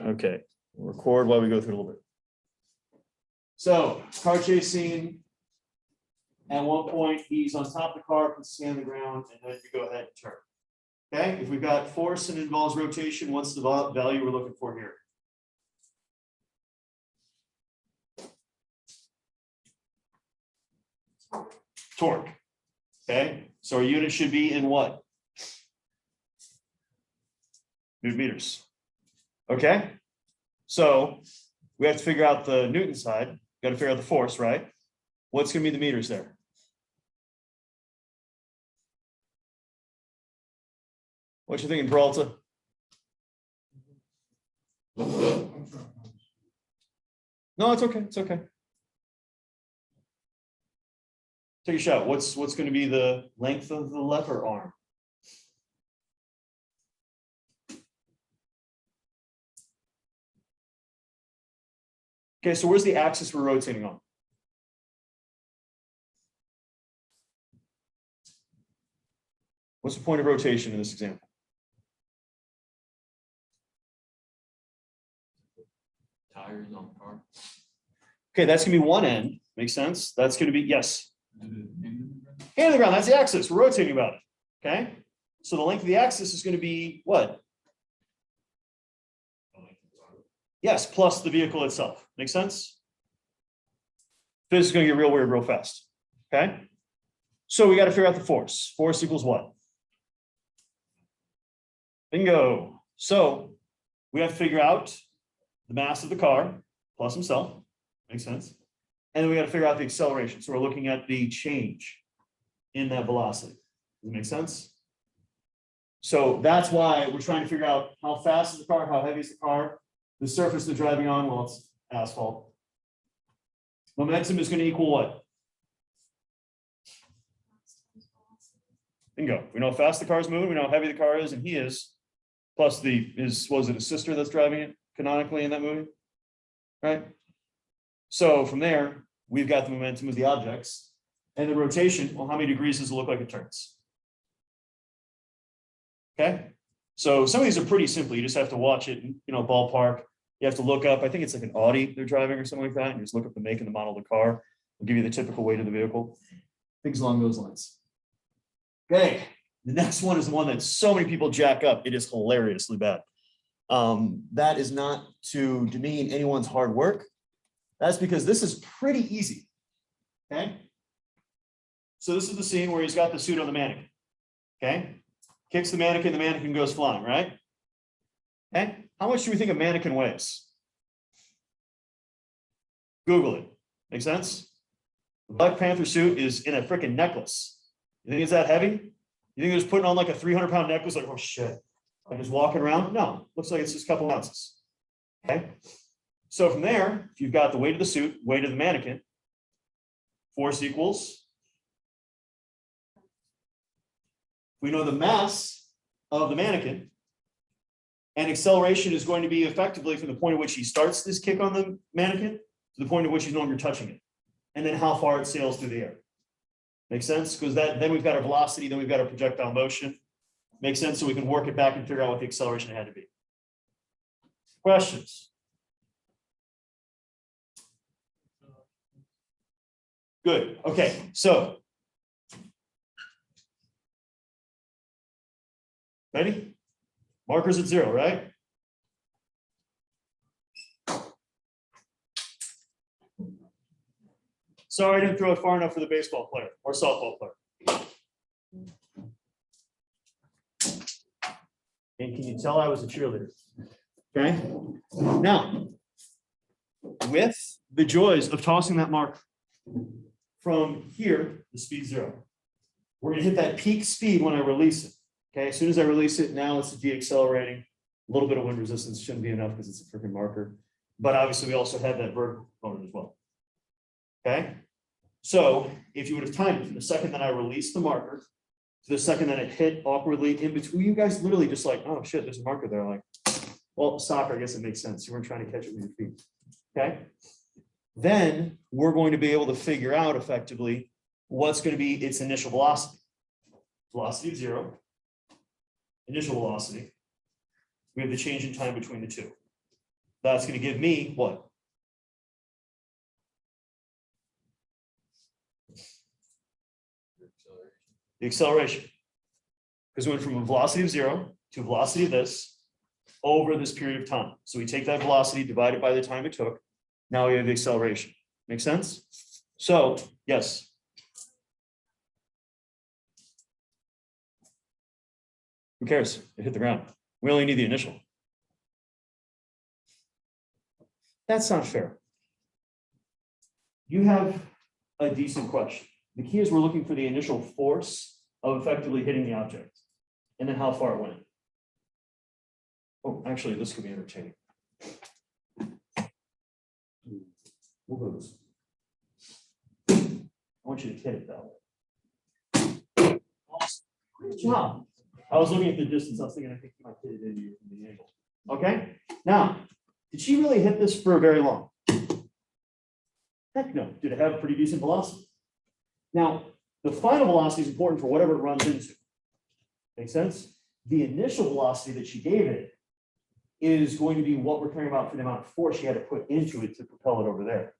Okay, we'll record while we go through a little bit. So, car chase scene. At one point, he's on top of the car, puts his hand on the ground, and then you go ahead and turn. Okay, if we've got force and it involves rotation, what's the value we're looking for here? Torque. Okay, so our unit should be in what? Newton meters. Okay, so we have to figure out the Newton side. Got to figure out the force, right? What's going to be the meters there? What you thinking, Peralta? No, it's okay. It's okay. Take a shot. What's going to be the length of the lever arm? Okay, so where's the axis we're rotating on? What's the point of rotation in this example? Tires on the car. Okay, that's going to be one end. Makes sense? That's going to be, yes. Hand on the ground, that's the axis. We're rotating about it. Okay? So the length of the axis is going to be what? Yes, plus the vehicle itself. Make sense? This is going to get real weird real fast. Okay? So we got to figure out the force. Force equals what? Bingo. So we have to figure out the mass of the car plus himself. Makes sense. And then we got to figure out the acceleration. So we're looking at the change in that velocity. Does it make sense? So that's why we're trying to figure out how fast is the car, how heavy is the car, the surface they're driving on, well, it's asphalt. Momentum is going to equal what? Bingo. We know how fast the car is moving, we know how heavy the car is, and he is, plus was it a sister that's driving it canonically in that movie? Right? So from there, we've got the momentum of the objects, and the rotation, well, how many degrees does it look like it turns? Okay, so some of these are pretty simple. You just have to watch it, ballpark. You have to look up, I think it's like an Audi they're driving or something like that, and you just look up the make and the model of the car. It'll give you the typical weight of the vehicle. Things along those lines. Okay, the next one is the one that so many people jack up. It is hilariously bad. That is not to demean anyone's hard work. That's because this is pretty easy. Okay, so this is the scene where he's got the suit on the mannequin. Okay, kicks the mannequin goes flying, right? Okay, how much do we think a mannequin weighs? Google it. Make sense? The Black Panther suit is in a freaking necklace. You think it's that heavy? You think they're just putting on like a 300-pound necklace, like, oh shit, I'm just walking around? No, looks like it's just a couple ounces. Okay, so from there, if you've got the weight of the suit, weight of the mannequin, force equals, we know the mass of the mannequin, and acceleration is going to be effectively from the point at which he starts this kick on the mannequin to the point at which he's no longer touching it, and then how far it sails through the air. Make sense? Because then we've got our velocity, then we've got our projectile motion. Makes sense? So we can work it back and figure out what the acceleration had to be. Questions? Good. Okay, so ready? Markers at 0, right? Sorry, I didn't throw it far enough for the baseball player or softball player. And can you tell I was a cheerleader? Okay. Now, with the joys of tossing that marker from here, the speed 0. We're going to hit that peak speed when I release it. Okay, as soon as I release it, now it's deaccelerating. A little bit of wind resistance shouldn't be enough because it's a freaking marker. But obviously, we also have that vertical component as well. Okay, so if you would have timed it from the second that I released the marker to the second that it hit awkwardly in between, you guys literally just like, oh shit, there's a marker there. Like, well, soccer, I guess it makes sense. You weren't trying to catch it with your feet. Okay, then we're going to be able to figure out effectively what's going to be its initial velocity. Velocity of 0. Initial velocity. We have the change in time between the two. That's going to give me what? The acceleration. Because we went from a velocity of 0 to a velocity of this over this period of time. So we take that velocity, divide it by the time it took. Now we have the acceleration. Make sense? So, yes. Who cares? It hit the ground. We only need the initial. That's not fair. You have a decent question. The key is we're looking for the initial force of effectively hitting the object, and then how far it went. Oh, actually, this could be entertaining. We'll go this way. I want you to hit it that way. Awesome. Good job. I was looking at the distance. I was thinking I think you might hit it into you from the angle. Okay. Now, did she really hit this for very long? Heck no. Did it have a pretty decent velocity? Now, the final velocity is important for whatever it runs into. Make sense? The initial velocity that she gave it is going to be what we're caring about for the amount of force she had to put into it to propel it over there.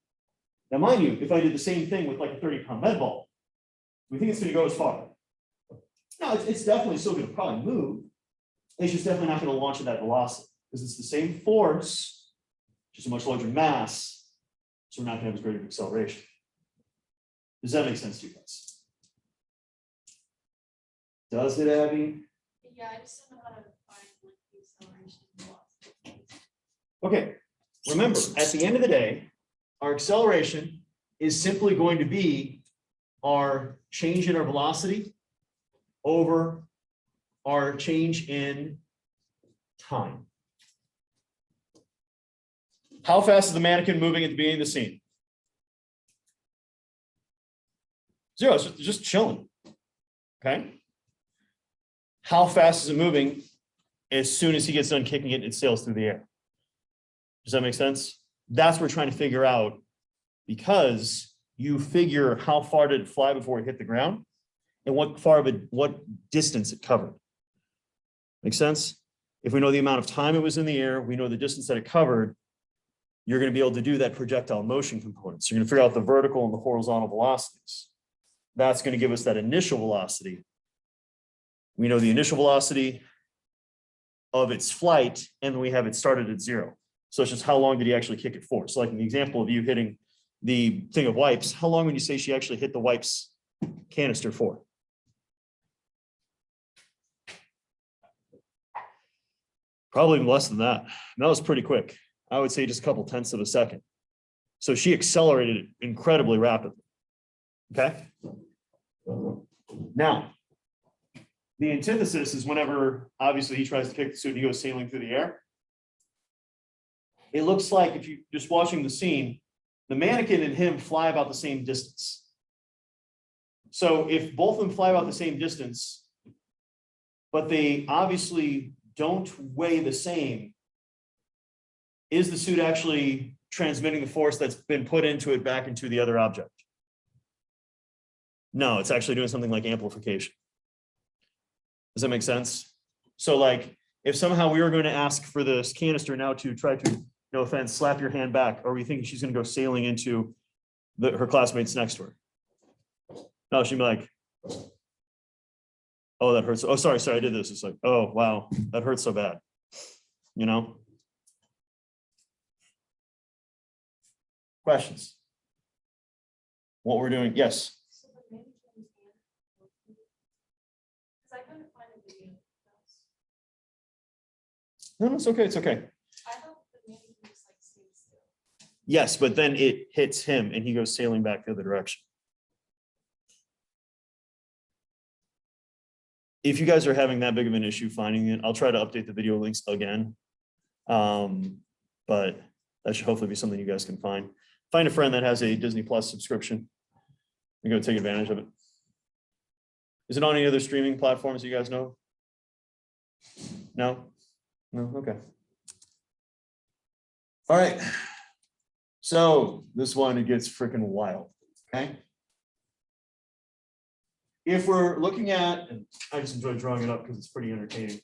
Now, mind you, if I did the same thing with like a 30-pound med ball, we think it's going to go as far. No, it's definitely still going to probably move. It's just definitely not going to launch at that velocity because it's the same force, just a much larger mass. So we're not going to have as great of acceleration. Does that make sense to you guys? Does it, Abby? Yeah, I just don't know how to find like the acceleration and velocity. Okay, remember, at the end of the day, our acceleration is simply going to be our change in our velocity over our change in time. How fast is the mannequin moving at the beginning of the scene? 0, it's just chilling. Okay. How fast is it moving as soon as he gets done kicking it and it sails through the air? Does that make sense? That's what we're trying to figure out, because you figure how far did it fly before it hit the ground and what distance it covered. Make sense? If we know the amount of time it was in the air, we know the distance that it covered, you're going to be able to do that projectile motion component. So you're going to figure out the vertical and the horizontal velocities. That's going to give us that initial velocity. We know the initial velocity of its flight, and we have it started at 0. So it's just how long did he actually kick it for? So like in the example of you hitting the thing of wipes, how long would you say she actually hit the wipes canister for? Probably less than that. And that was pretty quick. I would say just a couple tenths of a second. So she accelerated it incredibly rapidly. Okay. Now, the antithesis is whenever obviously he tries to kick the suit and he goes sailing through the air. It looks like, if you're just watching the scene, the mannequin and him fly about the same distance. So if both of them fly about the same distance, but they obviously don't weigh the same, is the suit actually transmitting the force that's been put into it back into the other object? No, it's actually doing something like amplification. Does that make sense? So like, if somehow we were going to ask for this canister now to try to, no offense, slap your hand back, or we think she's going to go sailing into her classmates next to her. No, she'd be like, oh, that hurts. Oh, sorry, I did this. It's like, oh, wow, that hurts so bad. You know? Questions? What we're doing? Yes. So the mannequin hand, because I couldn't find a video. No, it's okay. It's okay. I thought the mannequin just like stayed still. Yes, but then it hits him and he goes sailing back the other direction. If you guys are having that big of an issue finding it, I'll try to update the video links again. But that should hopefully be something you guys can find. Find a friend that has a Disney Plus subscription and go take advantage of it. Is it on any other streaming platforms you guys know? No? No? Okay. All right. So this one, it gets freaking wild, okay? If we're looking at, and I just enjoy drawing it up because it's pretty entertaining.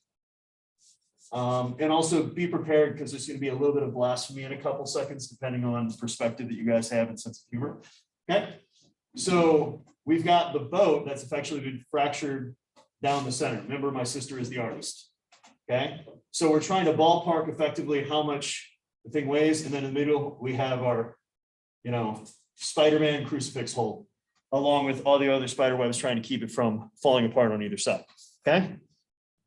And also be prepared because there's going to be a little bit of blasphemy in a couple seconds, depending on the perspective that you guys have and sense of humor. Okay, so we've got the boat that's effectively been fractured down the center. Remember, my sister is the artist. Okay, so we're trying to ballpark effectively how much the thing weighs, and then in the middle we have our, Spider-Man crucifix hole, along with all the other spider webs trying to keep it from falling apart on either side. Okay,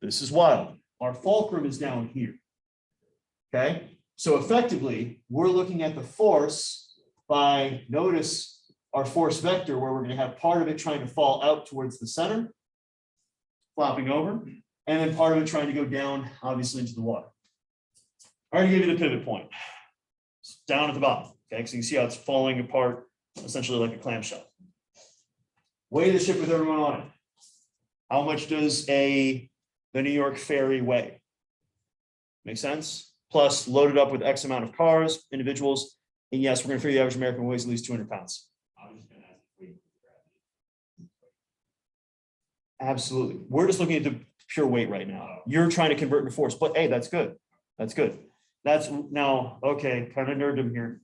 this is wild. Our fulcrum is down here. Okay, so effectively, we're looking at the force by, notice our force vector, where we're going to have part of it trying to fall out towards the center, flopping over, and then part of it trying to go down, obviously, into the water. I already gave you the pivot point. It's down at the bottom. Okay, so you can see how it's falling apart, essentially like a clamshell. Weigh the ship with everyone on it. How much does the New York ferry weigh? Make sense? Plus loaded up with X amount of cars, individuals, and yes, we're going to figure the average American weighs at least 200 pounds. I was just gonna ask if we. Absolutely. We're just looking at the pure weight right now. You're trying to convert into force, but hey, that's good. That's good. That's now, okay, kind of nerddom here.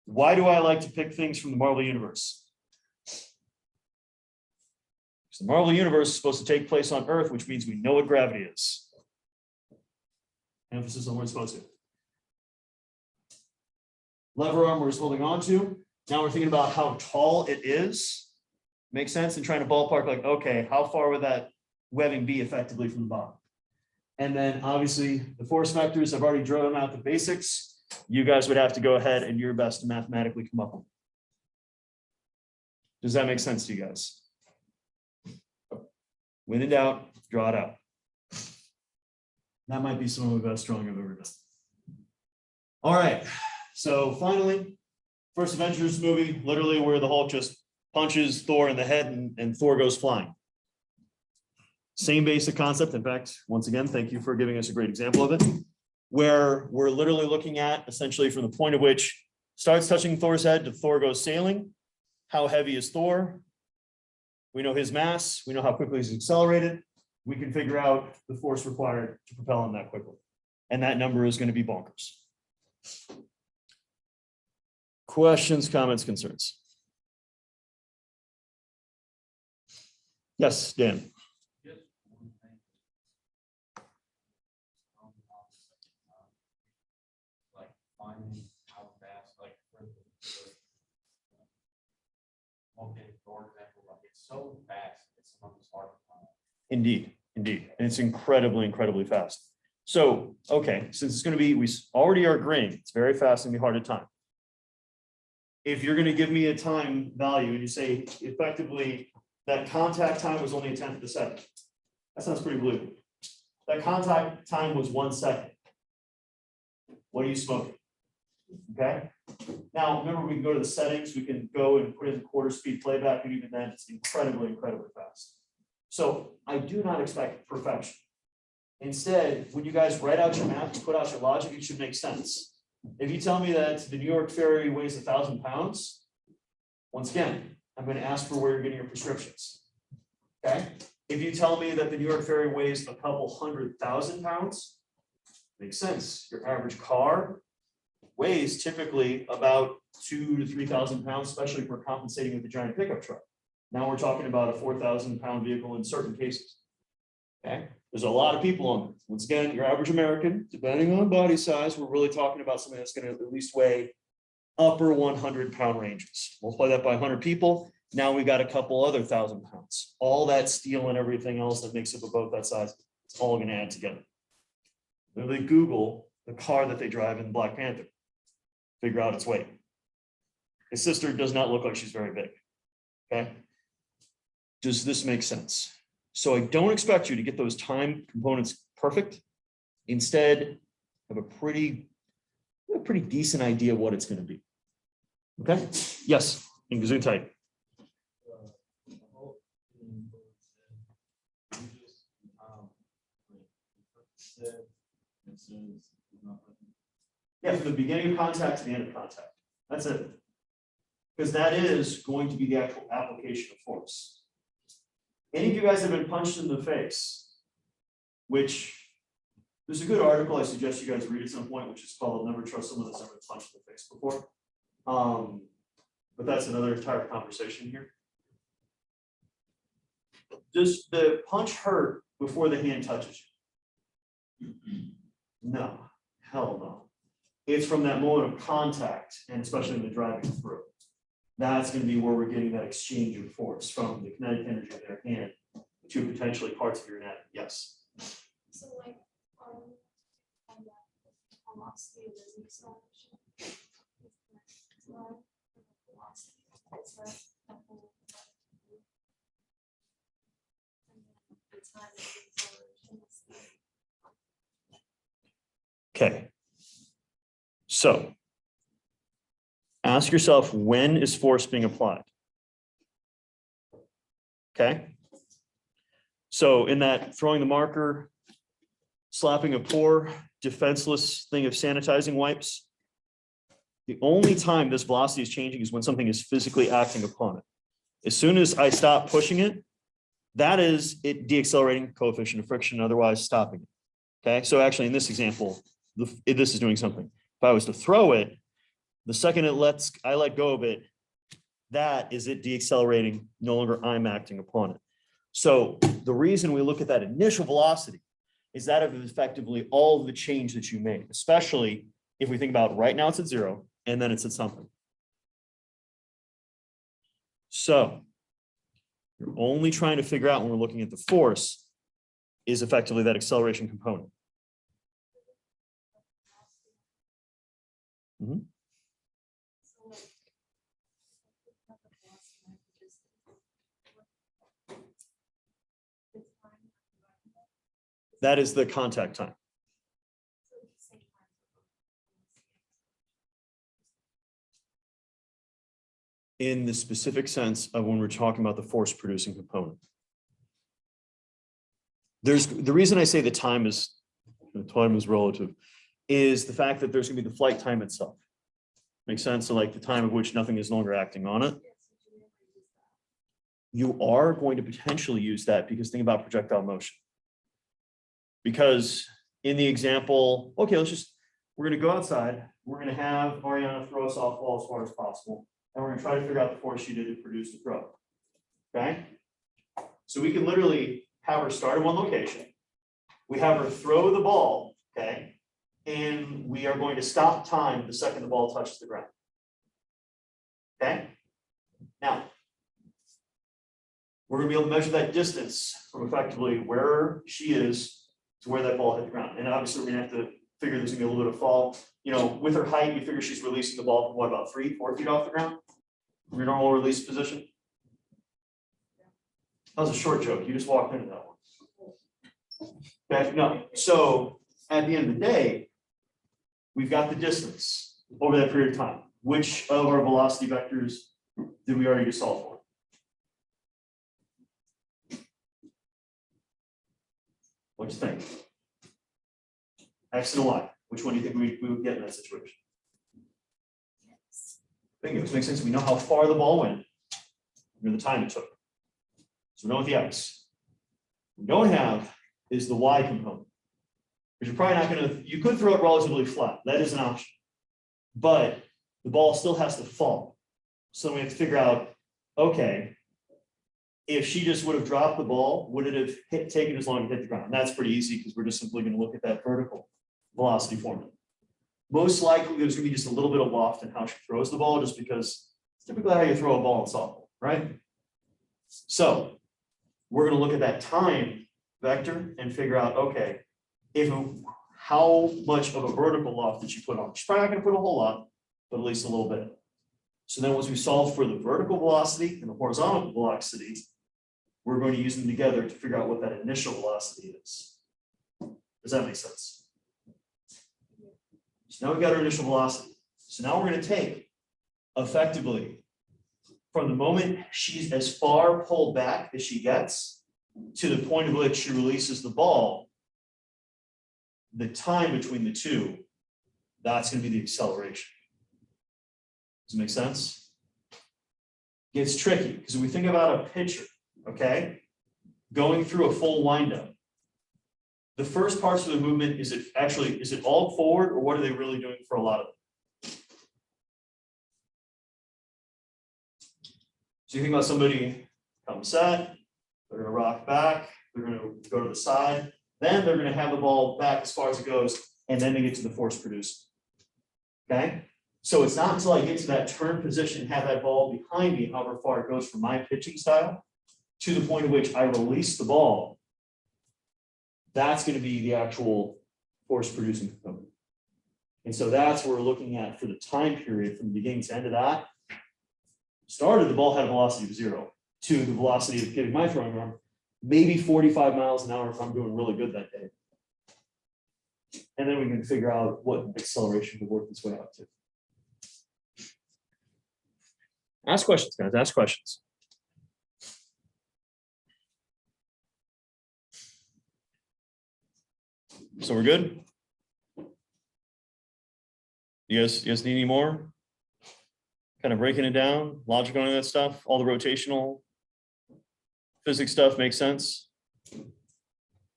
Why do I like to pick things from the Marvel Universe? The Marvel Universe is supposed to take place on Earth, which means we know what gravity is. Emphasis on where it's supposed to. Lever arm we're just holding on to. Now we're thinking about how tall it is. Makes sense? And trying to ballpark like, okay, how far would that webbing be effectively from the bottom? And then obviously the force vectors, I've already drawn out the basics. You guys would have to go ahead and do your best to mathematically come up with. Does that make sense to you guys? When in doubt, draw it out. That might be some of the best drawing I've ever done. All right, so finally, first Avengers movie, literally where the Hulk just punches Thor in the head and Thor goes flying. Same basic concept. In fact, once again, thank you for giving us a great example of it, where we're literally looking at essentially from the point of which starts touching Thor's head to Thor goes sailing. How heavy is Thor? We know his mass. We know how quickly he's accelerated. We can figure out the force required to propel him that quickly. And that number is going to be bonkers. Questions, comments, concerns? Yes, Dan. Just one thing. Like finding how fast, like for example, like it's so fast, it's sometimes hard to find. Indeed, indeed. And it's incredibly, incredibly fast. So, okay, since it's going to be, we already are agreeing, it's very fast and be hard to time. If you're going to give me a time value and you say effectively that contact time was only a tenth of a second, that sounds pretty blue. That contact time was 1 second. What are you smoking? Okay. Now, remember, we can go to the settings. We can go and put in quarter speed playback, and even then, it's incredibly, incredibly fast. So I do not expect perfection. Instead, when you guys write out your math and put out your logic, it should make sense. If you tell me that the New York ferry weighs 1,000 pounds, once again, I'm going to ask for where you're getting your prescriptions. Okay. If you tell me that the New York ferry weighs a couple 100,000 pounds, makes sense. Your average car weighs typically about 2,000 to 3,000 pounds, especially if we're compensating with the giant pickup truck. Now we're talking about a 4,000 pound vehicle in certain cases. Okay, there's a lot of people on there. Once again, your average American, depending on body size, we're really talking about something that's going to at least weigh upper 100 pound ranges. Multiply that by 100 people. Now we've got a couple other 1,000 pounds. All that steel and everything else that makes up a boat that size, it's all going to add together. Literally Google the car that they drive in Black Panther. Figure out its weight. His sister does not look like she's very big. Okay. Does this make sense? So I don't expect you to get those time components perfect. Instead, have a pretty decent idea of what it's going to be. Okay. Yes. In Gesundheit. Yeah, from the beginning of contact to the end of contact. That's it. Because that is going to be the actual application of force. Any of you guys have been punched in the face, which There's a good article I suggest you guys read at some point, which is called "I'll Never Trust Someone That's Never Punched in the Face Before." But that's another entire conversation here. Does the punch hurt before the hand touches you? No, hell no. It's from that moment of contact, and especially in the driving through. That's going to be where we're getting that exchange of force from the kinetic energy of their hand to potentially parts of your anatomy. Yes. So like, and velocity is an acceleration. Velocity is a whole. And then the time of the acceleration is the. Okay. So ask yourself, when is force being applied? Okay. So in that throwing the marker, slapping a poor defenseless thing of sanitizing wipes, the only time this velocity is changing is when something is physically acting upon it. As soon as I stop pushing it, that is it deaccelerating coefficient of friction, otherwise stopping it. Okay, so actually in this example, this is doing something. If I was to throw it, the second I let go of it, that is it deaccelerating, no longer I'm acting upon it. So the reason we look at that initial velocity is that of effectively all of the change that you made, especially if we think about right now it's at 0 and then it's at something. So you're only trying to figure out when we're looking at the force is effectively that acceleration component. Mm-hmm. That is the contact time. In the specific sense of when we're talking about the force producing component. There's the reason I say the time is relative is the fact that there's going to be the flight time itself. Makes sense? So like the time of which nothing is longer acting on it. You are going to potentially use that because think about projectile motion. Because in the example, okay, we're going to go outside. We're going to have Ariana throw a softball as far as possible. And we're going to try to figure out the force she did to produce the throw. Okay? So we can literally have her start at one location. We have her throw the ball, okay? And we are going to stop time the second the ball touches the ground. Okay? Now, we're going to be able to measure that distance from effectively where she is to where that ball hit the ground. And obviously we're going to have to figure there's going to be a little bit of fall. You know, with her height, you figure she's releasing the ball from what, about 3-4 feet off the ground? From your normal release position? That was a short joke. You just walked into that one. Okay, no. So at the end of the day, we've got the distance over that period of time. Which of our velocity vectors did we already just solve for? What do you think? X and Y. Which one do you think we would get in that situation? Bingo. This makes sense. We know how far the ball went. We know the time it took. So we know what the X. What we don't have is the Y component. Because you're probably not going to, you could throw it relatively flat. That is an option. But the ball still has to fall. So we have to figure out, okay, if she just would have dropped the ball, would it have taken as long to hit the ground? And that's pretty easy because we're just simply going to look at that vertical velocity formula. Most likely there's going to be just a little bit of loft in how she throws the ball, just because it's typically how you throw a ball in softball, right? So we're going to look at that time vector and figure out, okay, how much of a vertical loft did you put on? She's probably not going to put a whole lot, but at least a little bit. So then once we solve for the vertical velocity and the horizontal velocity, we're going to use them together to figure out what that initial velocity is. Does that make sense? So now we've got our initial velocity. So now we're going to take effectively from the moment she's as far pulled back as she gets to the point at which she releases the ball, the time between the two, that's going to be the acceleration. Does it make sense? It gets tricky because if we think about a pitcher, okay, going through a full windup, the first parts of the movement, is it all forward, or what are they really doing for a lot of it? So you think about somebody come set, they're gonna rock back, they're gonna go to the side, then they're gonna have the ball back as far as it goes, and then they get to the force produced. Okay, so it's not until I get to that turn position, have that ball behind me, however far it goes from my pitching style, to the point at which I release the ball, that's going to be the actual force producing component. And so that's what we're looking at for the time period from the beginning to end of that. Started, the ball had a velocity of 0 to the velocity of getting my throwing arm, maybe 45 miles an hour if I'm doing really good that day. And then we can figure out what acceleration would work its way out to. Ask questions, guys, ask questions. So we're good? You guys need any more? Kind of breaking it down, logic on that stuff, all the rotational physics stuff makes sense?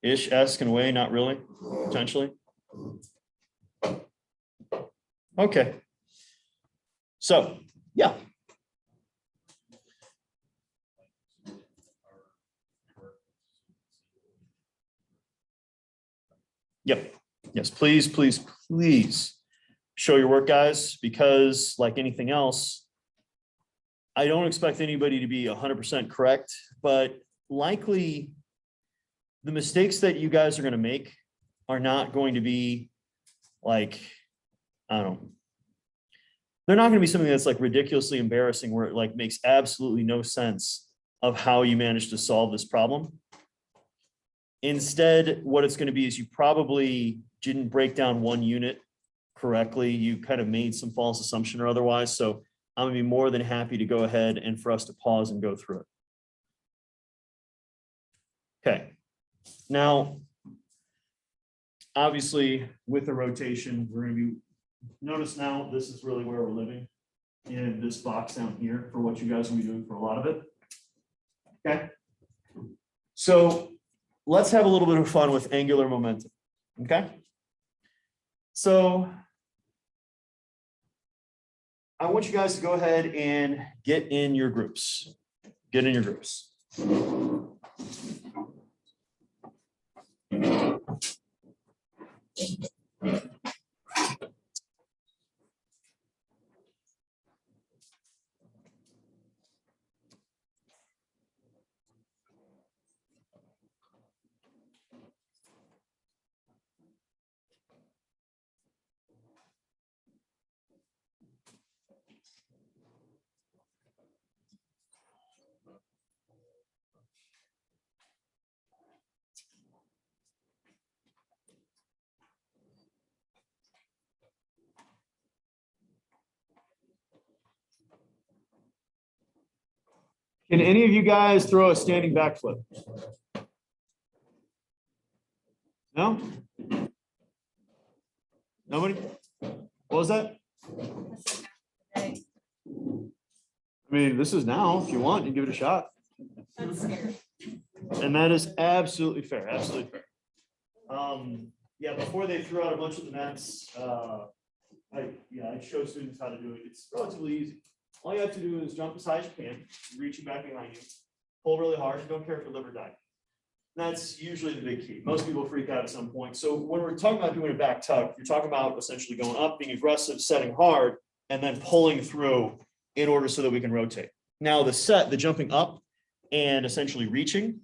Ish, esque, and way, not really, potentially. Okay. So, yeah. Yep. Yes, please, please, please show your work, guys, because like anything else, I don't expect anybody to be 100% correct, but likely the mistakes that you guys are going to make are not going to be like, I don't know. They're not going to be something that's like ridiculously embarrassing where it like makes absolutely no sense of how you managed to solve this problem. Instead, what it's going to be is you probably didn't break down one unit correctly. You kind of made some false assumption or otherwise. So I'm going to be more than happy to go ahead and for us to pause and go through it. Okay. Now, obviously, with the rotation, we're going to be, notice now, this is really where we're living in this box down here for what you guys will be doing for a lot of it. Okay. So let's have a little bit of fun with angular momentum. Okay. So I want you guys to go ahead and get in your groups. Get in your groups. Can any of you guys throw a standing backflip? No? Nobody? What was that? I mean, this is now. If you want, you give it a shot. That's scary. And that is absolutely fair. Absolutely fair. Yeah, before they threw out a bunch of the nets, I show students how to do it. It's relatively easy. All you have to do is jump as high as you can, reaching back behind you, pull really hard. You don't care if you live or die. That's usually the big key. Most people freak out at some point. So when we're talking about doing a back tuck, you're talking about essentially going up, being aggressive, setting hard, and then pulling through in order so that we can rotate. Now the jumping up and essentially reaching,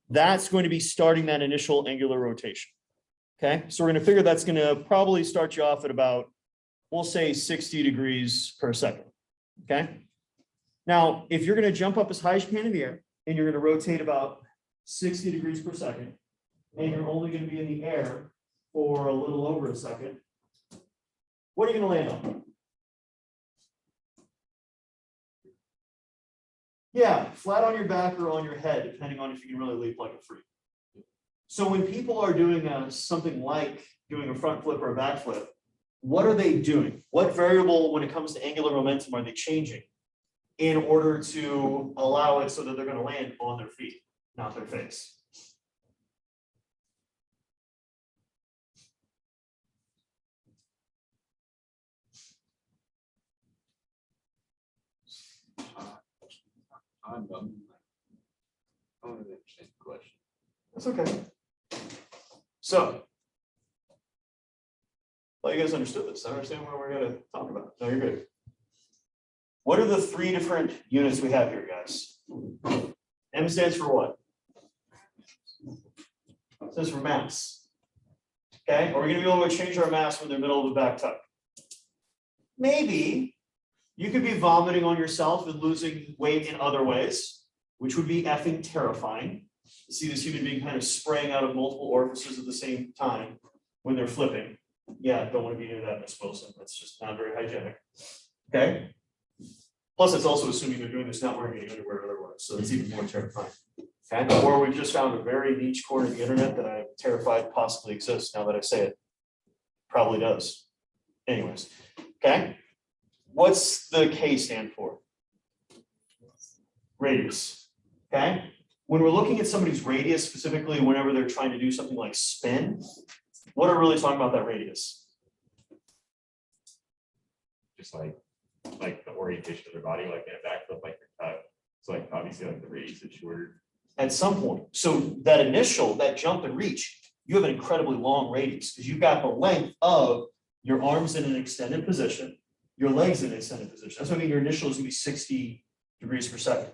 that's going to be starting that initial angular rotation. Okay, so we're going to figure that's going to probably start you off at about, we'll say 60 degrees per second. Okay. Now, if you're going to jump up as high as you can in the air and you're going to rotate about 60 degrees per second, and you're only going to be in the air for a little over a second, what are you going to land on? Yeah, flat on your back or on your head, depending on if you can really leap like a freak. So when people are doing something like doing a front flip or a back flip, what are they doing? What variable, when it comes to angular momentum, are they changing in order to allow it so that they're going to land on their feet, not their face? I don't understand the question. That's okay. So. Well, you guys understood this. I understand what we're gonna talk about. No, you're good. What are the three different units we have here, guys? M stands for what? It stands for mass. Okay, are we gonna be able to change our mass when they're middle of the back tuck? Maybe. You could be vomiting on yourself and losing weight in other ways, which would be effing terrifying. To see this human being kind of spraying out of multiple orifices at the same time when they're flipping. Yeah, don't want to be near that, Miss Wilson. That's just not very hygienic. Okay. Plus, it's also assuming they're doing this not wearing any underwear otherwise, so it's even more terrifying. Okay. Or we've just found a very niche corner of the internet that I'm terrified possibly exists. Now that I say it, probably does. Anyways, okay. What's the K stand for? Radius. Okay. When we're looking at somebody's radius, specifically whenever they're trying to do something like spin, what are we really talking about that radius? Just like the orientation of their body, like in a backflip, like your cut. So like obviously like the radius is shorter. At some point. So that initial, that jump and reach, you have an incredibly long radius because you've got the length of your arms in an extended position, your legs in an extended position. That's what I mean. Your initial is gonna be 60 degrees per second.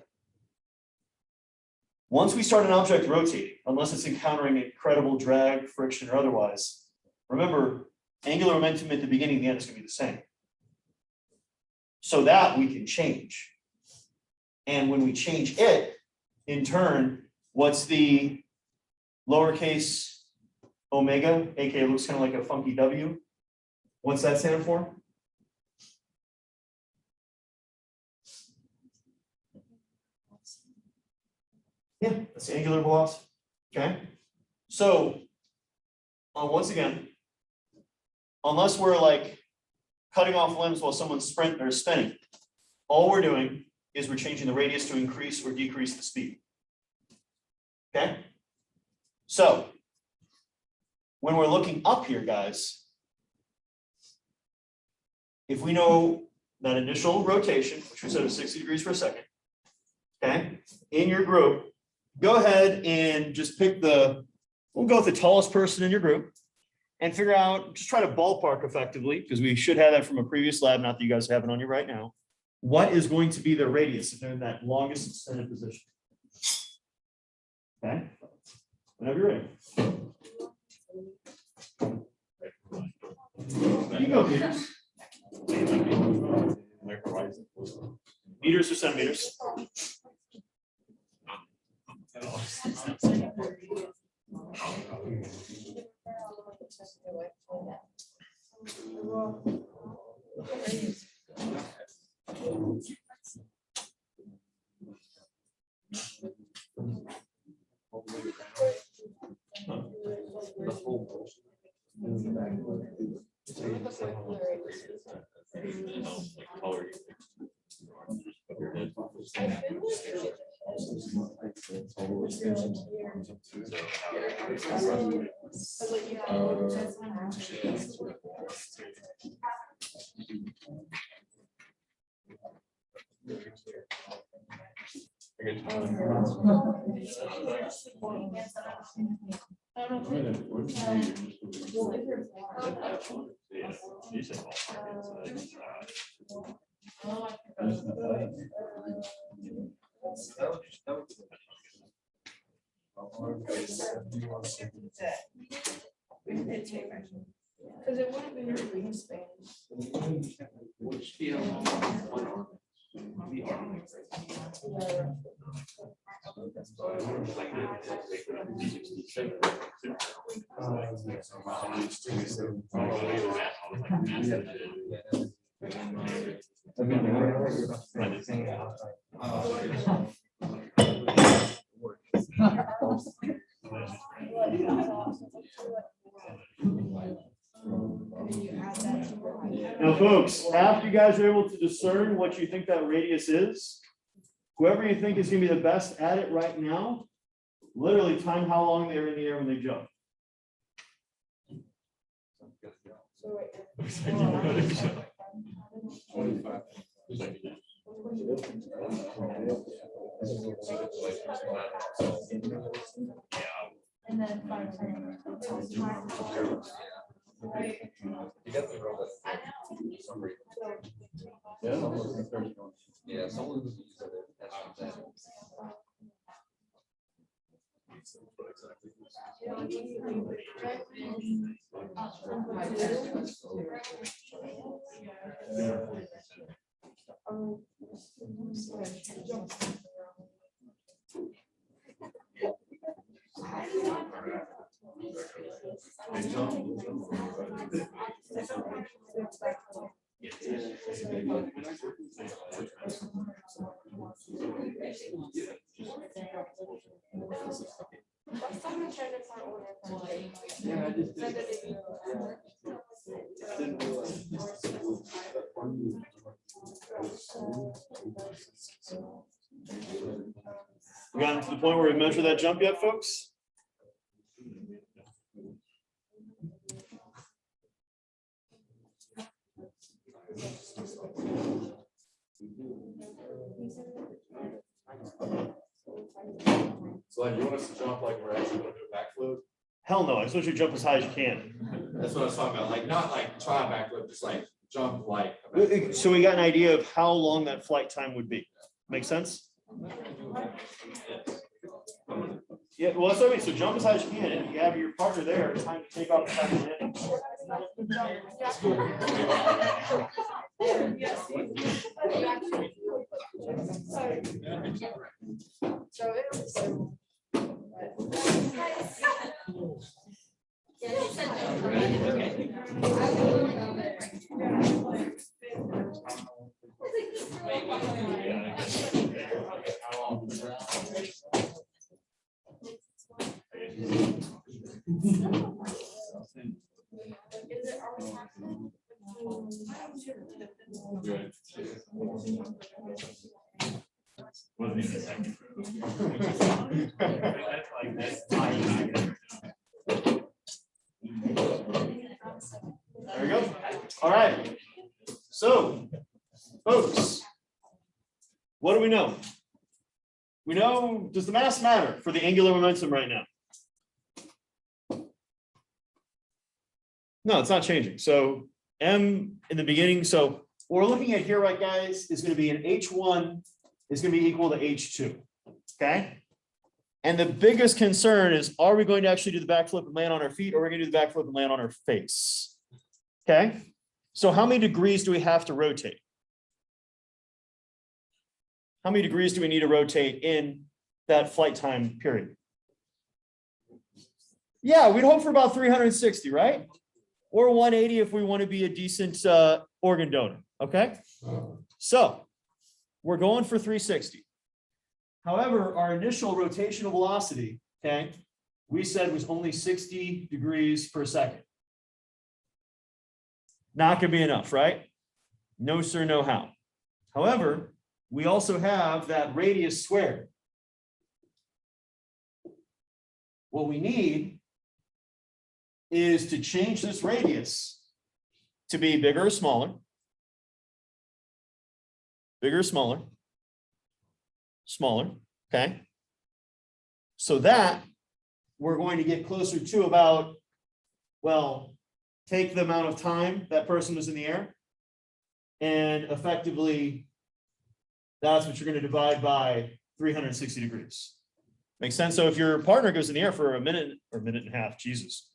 Once we start an object rotating, unless it's encountering incredible drag, friction, or otherwise, remember, angular momentum at the beginning and the end is gonna be the same. So that we can change. And when we change it, in turn, what's the lowercase omega, aka looks kind of like a funky W? What's that stand for? Yeah, that's the angular velocity. Okay. So, once again, unless we're like cutting off limbs while someone's sprinting or spinning, all we're doing is we're changing the radius to increase or decrease the speed. Okay. So, when we're looking up here, guys, if we know that initial rotation, which we said is 60 degrees per second, okay, in your group, go ahead and just pick we'll go with the tallest person in your group and figure out, just try to ballpark effectively, because we should have that from a previous lab, not that you guys have it on you right now. What is going to be their radius if they're in that longest extended position? Okay, whenever you're ready. You go, meters. Meters or centimeters? Because it wouldn't be your wingspan. Now, folks, after you guys are able to discern what you think that radius is, whoever you think is going to be the best at it right now, literally time how long they're in the air when they jump. Yeah, someone who's used it. That's what I'm saying. We gotten to the point where we measure that jump yet, folks? So like, you want us to jump like we're actually gonna do a backflip? Hell no, I just want you to jump as high as you can. That's what I was talking about, like, not like try a backflip, just like jump like. a backflip. So we got an idea of how long that flight time would be. Make sense? Yeah, well, that's what I mean. So jump as high as you can, and you have your partner there, it's time to take off the back of the net. Wasn't even a second. There we go. All right. So, folks, what do we know? We know, does the mass matter for the angular momentum right now? No, it's not changing. So M in the beginning, so what we're looking at here, right, guys, is going to be an H1 is going to be equal to H2. Okay. And the biggest concern is, are we going to actually do the backflip and land on our feet, or are we going to do the backflip and land on our face? Okay. So how many degrees do we have to rotate? How many degrees do we need to rotate in that flight time period? Yeah, we'd hope for about 360, right? Or 180 if we want to be a decent organ donor. Okay. So we're going for 360. However, our initial rotational velocity, okay, we said was only 60 degrees per second. Not going to be enough, right? No, sir, no how. However, we also have that radius squared. What we need is to change this radius to be bigger or smaller. Bigger or smaller. Smaller, okay? So that we're going to get closer to about, well, take the amount of time that person was in the air, and effectively, that's what you're going to divide by 360 degrees. Makes sense? So if your partner goes in the air for a minute or minute and a half, Jesus.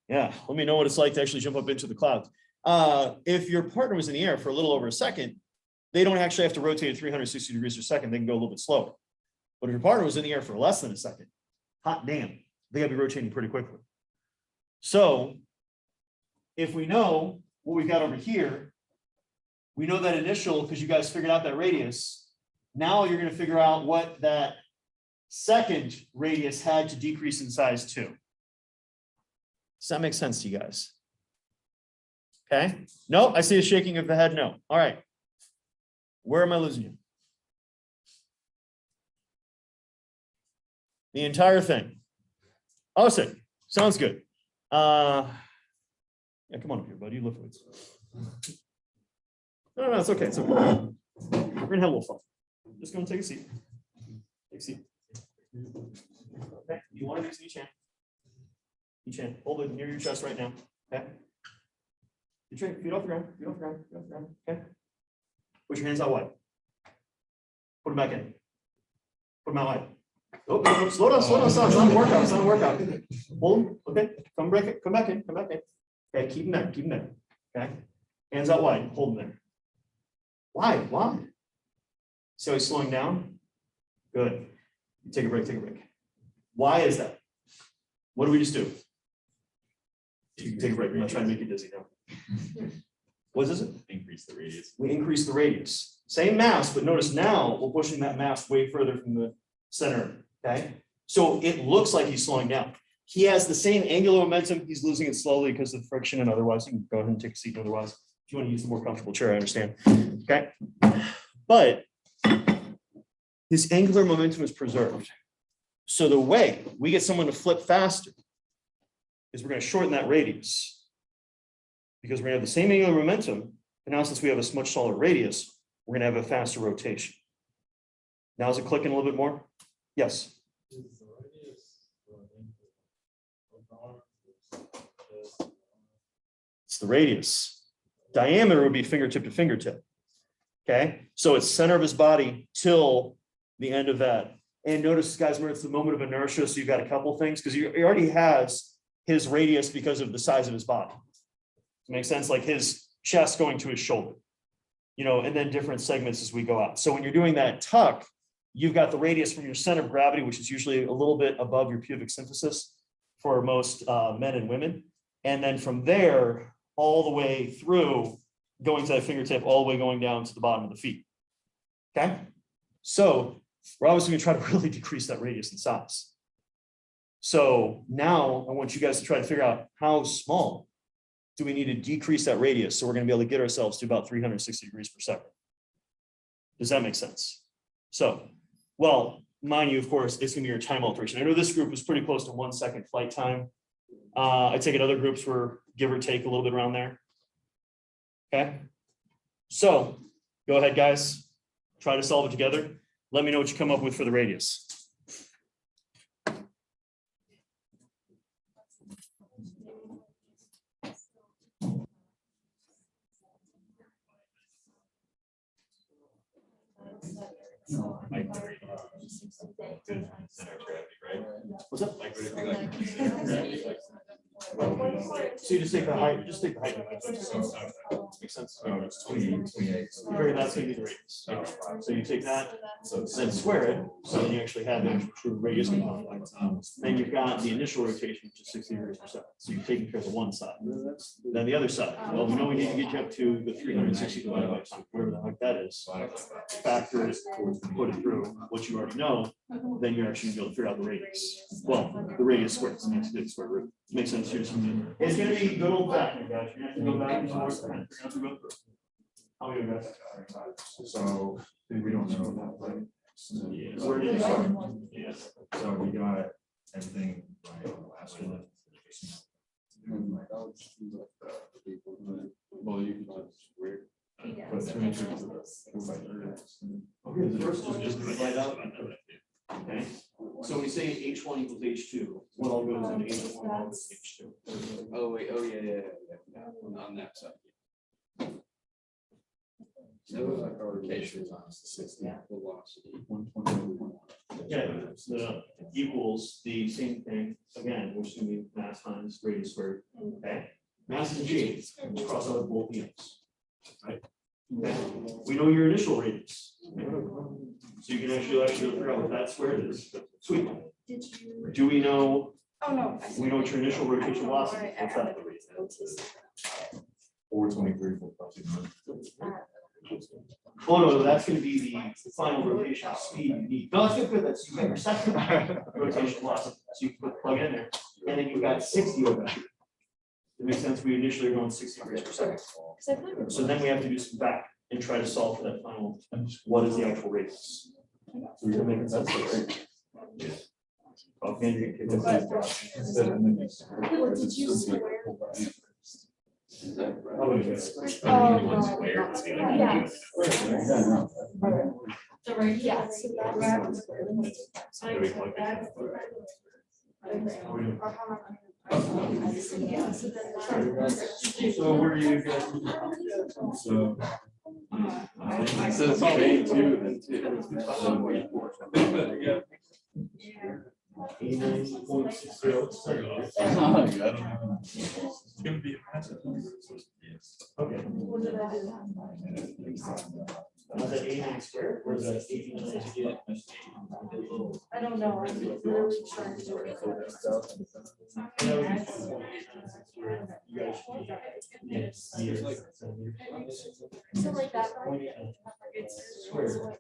Yeah, let me know what it's like to actually jump up into the clouds. If your partner was in the air for a little over a second, they don't actually have to rotate at 360 degrees per second. They can go a little bit slower. But if your partner was in the air for less than a second, hot damn, they gotta be rotating pretty quickly. So if we know what we've got over here, we know that initial, because you guys figured out that radius. Now you're going to figure out what that second radius had to decrease in size to. Does that make sense to you guys? Okay. No, I see a shaking of the head. No. All right. Where am I losing you? The entire thing. Awesome. Sounds good. Yeah, come on up here, buddy. Lift weights. No, it's okay. It's okay. We're gonna have a little fun. Just go and take a seat. Take a seat. Okay. You want to use each hand. Each hand. Hold it near your chest right now. Okay. Get your feet off the ground, feet off the ground, feet off the ground, okay? Put your hands out wide. Put them back in. Put them out wide. Oh, no, no, slow down, slow down, slow down. It's not a workout, it's not a workout. Hold them, okay? Come back in, come back in, come back in. Okay, keep them there, keep them there, okay? Hands out wide, hold them there. Why? Why? See how he's slowing down? Good. Take a break, take a break. Why is that? What do we just do? You can take a break. I'm not trying to make you dizzy now. What is it? Increase the radius. We increase the radius. Same mass, but notice now we're pushing that mass way further from the center, okay? So it looks like he's slowing down. He has the same angular momentum. He's losing it slowly because of friction and otherwise. You can go ahead and take a seat otherwise. If you want to use the more comfortable chair, I understand, okay? But his angular momentum is preserved. So the way we get someone to flip faster is we're going to shorten that radius because we're going to have the same angular momentum. And now since we have a much smaller radius, we're going to have a faster rotation. Now is it clicking a little bit more? Yes. It's the radius. Diameter would be fingertip to fingertip. Okay, so it's center of his body till the end of that. And notice, guys, remember it's the moment of inertia. So you've got a couple things because he already has his radius because of the size of his body. It makes sense, like his chest going to his shoulder, you know, and then different segments as we go out. So when you're doing that tuck, you've got the radius from your center of gravity, which is usually a little bit above your pubic symphysis for most men and women. And then from there, all the way through, going to that fingertip, all the way going down to the bottom of the feet. Okay, so we're obviously going to try to really decrease that radius in size. So now I want you guys to try to figure out how small do we need to decrease that radius so we're going to be able to get ourselves to about 360 degrees per second. Does that make sense? So, well, mind you, of course, it's going to be your time alteration. I know this group was pretty close to 1 second flight time. I take it other groups were give or take a little bit around there. Okay, so go ahead, guys. Try to solve it together. Let me know what you come up with for the radius. Like the radius. Center of gravity, right? What's up? Like would it be like center of gravity, like So you just take the height, just take the height. Makes sense. oh, it's 28. That's going to be the radius. So you take that, then square it, so then you actually have the actual true radius component. Then you've got the initial rotation, which is 60 degrees per second. So you've taken care of the one side. Then the other side. Well, we know we need to get you up to the 360 divided by 2, whatever the heck that is. Factor it, put it through what you already know, then you're actually going to be able to figure out the radius. Well, the radius squared, it's next to the square root. Makes sense here. It's going to be good old fashioned, guys. You're going to have to go back and forth. You're going to have to go through. How are you guys? So we don't know that, right? Yeah. Where did you start? Yeah. So we got everything right last one. Well, you can just weird. But 3 inches is 4/3. Okay, the first one just write out. Okay, so when we say H1 equals H2, what all goes into H1 all goes into H2? Oh, wait, oh, yeah. On that side. So like our rotation times the 60 velocity. 120. Yeah, the equals the same thing, again, which is going to be mass times radius squared, okay? Mass is G, cross out both ends, right? Okay, we know your initial radius. So you can actually figure out what that squared is. Sweet. Did you? Do we know, Oh, no. we know what your initial rotation velocity is? What's that? 423, 429. Oh, no, that's gonna be the final rotation speed you need. No, that's good, that's, you got your second rotation velocity, so you can plug it in there, and then you've got 60 over there. It makes sense, we initially are going 60 degrees per second. So then we have to do some back and try to solve for that final, what is the actual radius? So you're making sense, right? Okay, you're gonna take this. What did you swear? Probably yes. One square, it's gonna be- Yeah. The right, Yeah. So that. So do we plug it in? Or how much? So where do you guys? So. So it's all eight two, then two. Yeah. 89.60. I don't know. It's gonna be a massive. Okay. Was that 89 squared or is that 89? I don't know, I'm literally trying to do it. You guys should be in years. So like that. It's Square.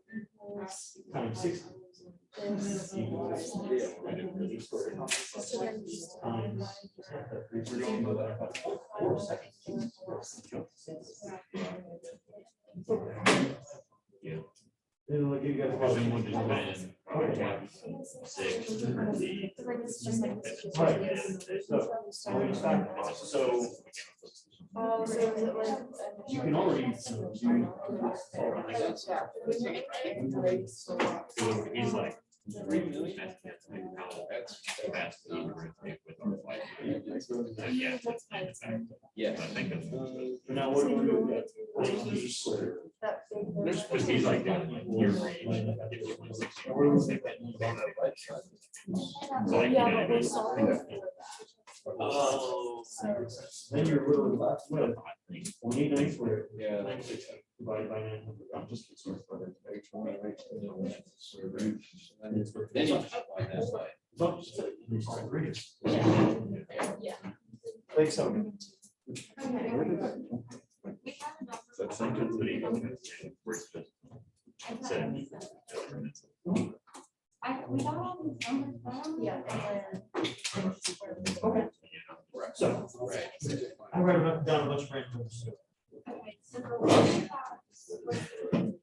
Times 60. Yeah. It'll give you guys Because then we'll about- just put in probably 6 or D. It's just like this. Right. So, we just factor this. So Oh, so is it like? you can already. He's like. That's fast. With our flight. Yeah. Yeah. I think it's. Now, what do we do? Because he's like, your range. So like, you know, Oh. Then you're really left with 29 squared. Yeah. 960 divided by 900. I'm just concerned for that. Then you just apply that by. Like so. that's something that he works with. We got all these numbers down. Yeah. Okay. So Right. I wrote down a bunch of random numbers. Okay, so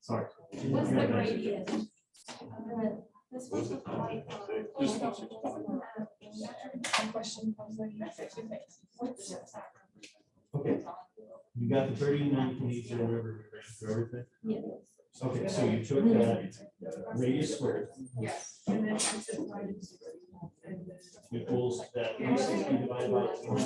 Sorry. what's the radius? This was the flight. Just Okay. You got the 39.8 or whatever we ran through everything. Yes. Okay, so you took that radius squared. Yes. Equals that 360 divided by 20.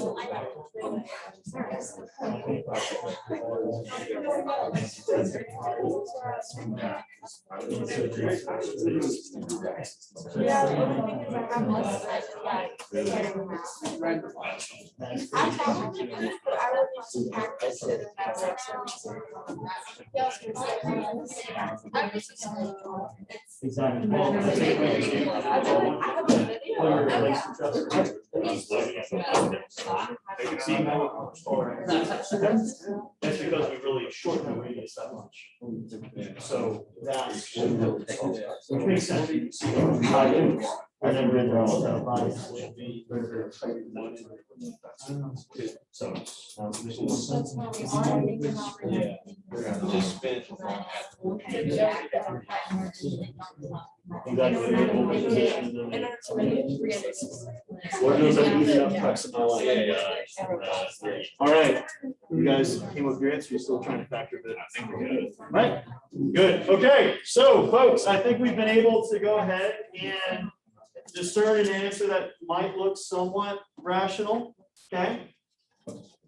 Exactly. Well, that's it. That's because we really shortened the radius that much. So that's, which makes sense. And then we're in the so. Yeah. Just spend. Exactly. Lord knows I've used enough preps in my life. All right, you guys came up with your answer, you're still trying to factor it in. I think we're good. Right, good, okay, so folks, I think we've been able to go ahead and discern an answer that might look somewhat rational, okay?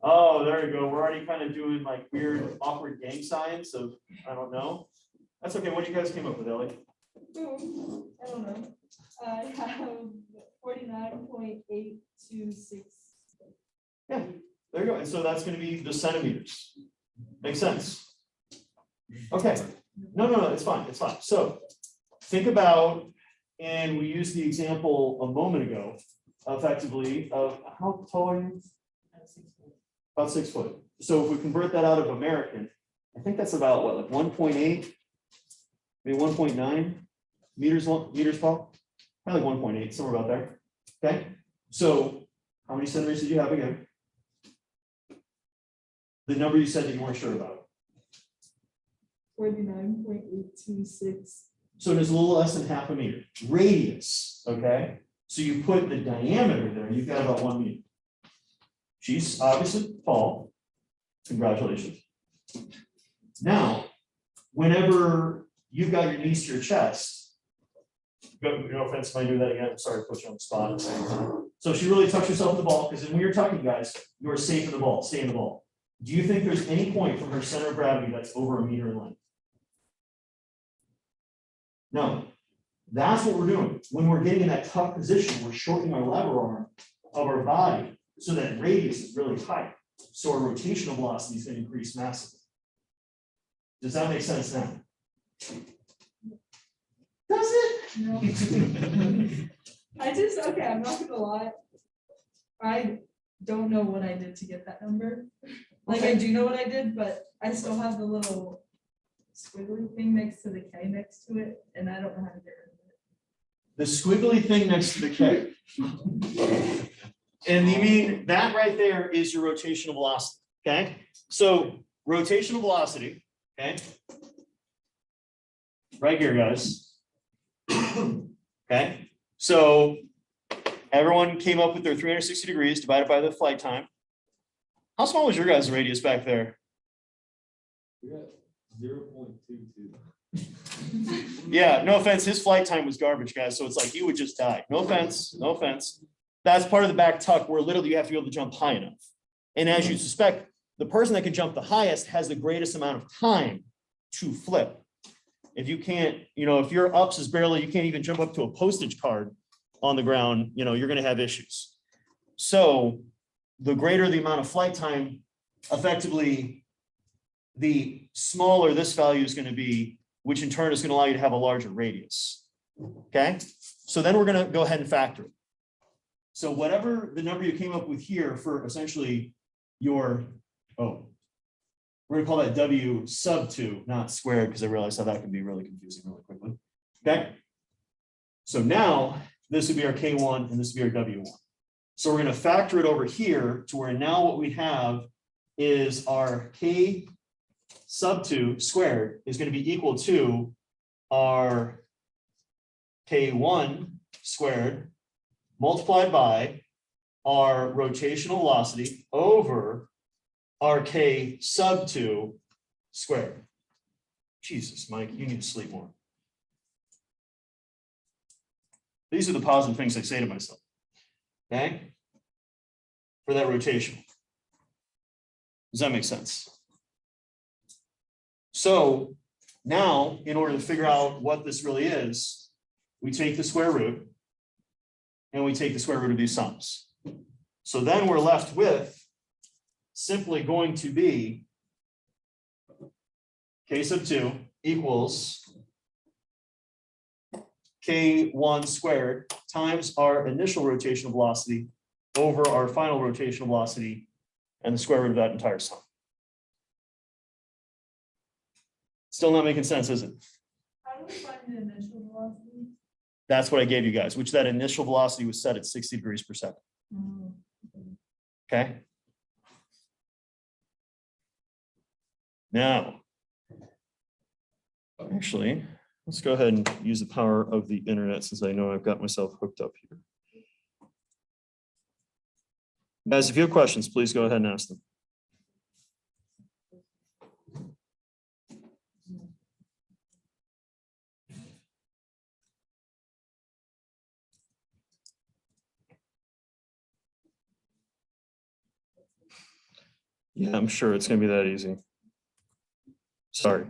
Oh, there you go, we're already kind of doing like weird, awkward gang signs of, I don't know. That's okay, what do you guys came up with, Ellie? I don't know. I have 49.826. Yeah, there you go, and so that's gonna be the centimeters. Makes sense? Okay, no, it's fine, So, think about, and we used the example a moment ago, effectively, of how tall are you? About 6 foot. So if we convert that out of American, I think that's about what, like 1.8, maybe 1.9 meters tall? Probably 1.8, somewhere about there. Okay, so how many centimeters did you have again? The number you said that you weren't sure about. 49.826. So it is a little less than half a meter. Radius, okay? So you put the diameter there, you've got about 1 meter. She's obviously tall. Congratulations. Now, whenever you've got your knees to your chest, No offense if I do that again. I'm sorry to put you on the spot. So she really tucks herself in the ball, because when you're tucking, guys, you're safe in the ball, stay in the ball. Do you think there's any point from her center of gravity that's over a meter in length? No. That's what we're doing. When we're getting in that tuck position, we're shortening our lever arm of our body so that radius is really tight. So our rotational velocity is going to increase massively. Does that make sense now? Does it? No. Okay, I'm not gonna lie. I don't know what I did to get that number. Like, I do know what I did, but I still have the little squiggly thing next to the K next to it, and I don't know how to get rid of it. The squiggly thing next to the K. And you mean that right there is your rotational velocity, okay? So rotational velocity, okay? Right here, guys. Okay, so everyone came up with their 360 degrees divided by the flight time. How small was your guys' radius back there? We got 0.22. Yeah, no offense, his flight time was garbage, guys, so it's like you would just die. No offense, no offense. That's part of the back tuck where literally you have to be able to jump high enough. And as you suspect, the person that can jump the highest has the greatest amount of time to flip. If you can't, if your ups is barely, you can't even jump up to a postage card on the ground, you're going to have issues. So the greater the amount of flight time, effectively, the smaller this value is going to be, which in turn is going to allow you to have a larger radius. Okay, so then we're going to go ahead and factor it. So whatever the number you came up with here for essentially your, we're going to call that W sub 2, not squared, because I realized how that can be really confusing really quickly. Okay. So now this would be our K1 and this would be our W1. So we're going to factor it over here to where now what we have is our K sub 2 squared is going to be equal to our K1 squared multiplied by our rotational velocity over our K sub 2 squared. Jesus, Mike, you need to sleep more. These are the positive things I say to myself, okay? For that rotation. Does that make sense? So now, in order to figure out what this really is, we take the square root and we take the square root of these sums. So then we're left with simply going to be K sub 2 equals K1 squared times our initial rotational velocity over our final rotational velocity and the square root of that entire sum. Still not making sense, is it? How do we find the initial velocity? That's what I gave you guys, which that initial velocity was set at 60 degrees per second. Okay. Now, actually, let's go ahead and use the power of the internet since I know I've got myself hooked up here. Guys, if you have questions, please go ahead and ask them. Yeah, I'm sure it's going to be that easy. Sorry.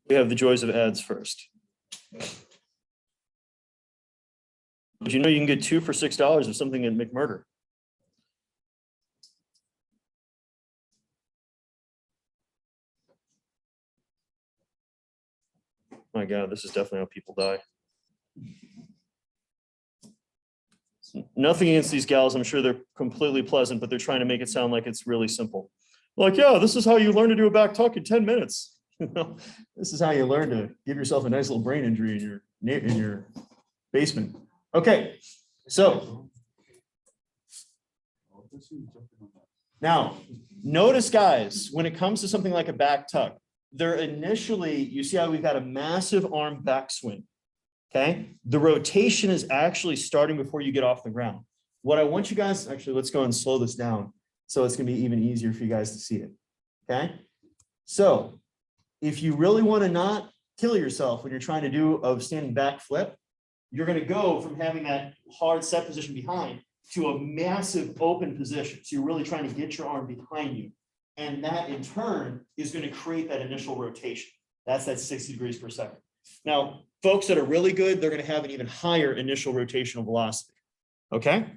We have the joys of ads first. But you know you can get 2 for $6 of something in McMurder. My God, this is definitely how people die. Nothing against these gals. I'm sure they're completely pleasant, but they're trying to make it sound like it's really simple. Like, yeah, this is how you learn to do a back tuck in 10 minutes. This is how you learn to give yourself a nice little brain injury in your basement. Okay, so now notice, guys, when it comes to something like a back tuck, they're initially, you see how we've got a massive arm backswing. Okay, the rotation is actually starting before you get off the ground. What I want you guys, actually, let's go and slow this down. So it's gonna be even easier for you guys to see it, okay? So if you really wanna not kill yourself when you're trying to do a standing back flip, you're gonna go from having that hard set position behind to a massive open position. So you're really trying to get your arm behind you. And that in turn is gonna create that initial rotation. That's that 60 degrees per second. Now, folks that are really good, they're gonna have an even higher initial rotational velocity, okay?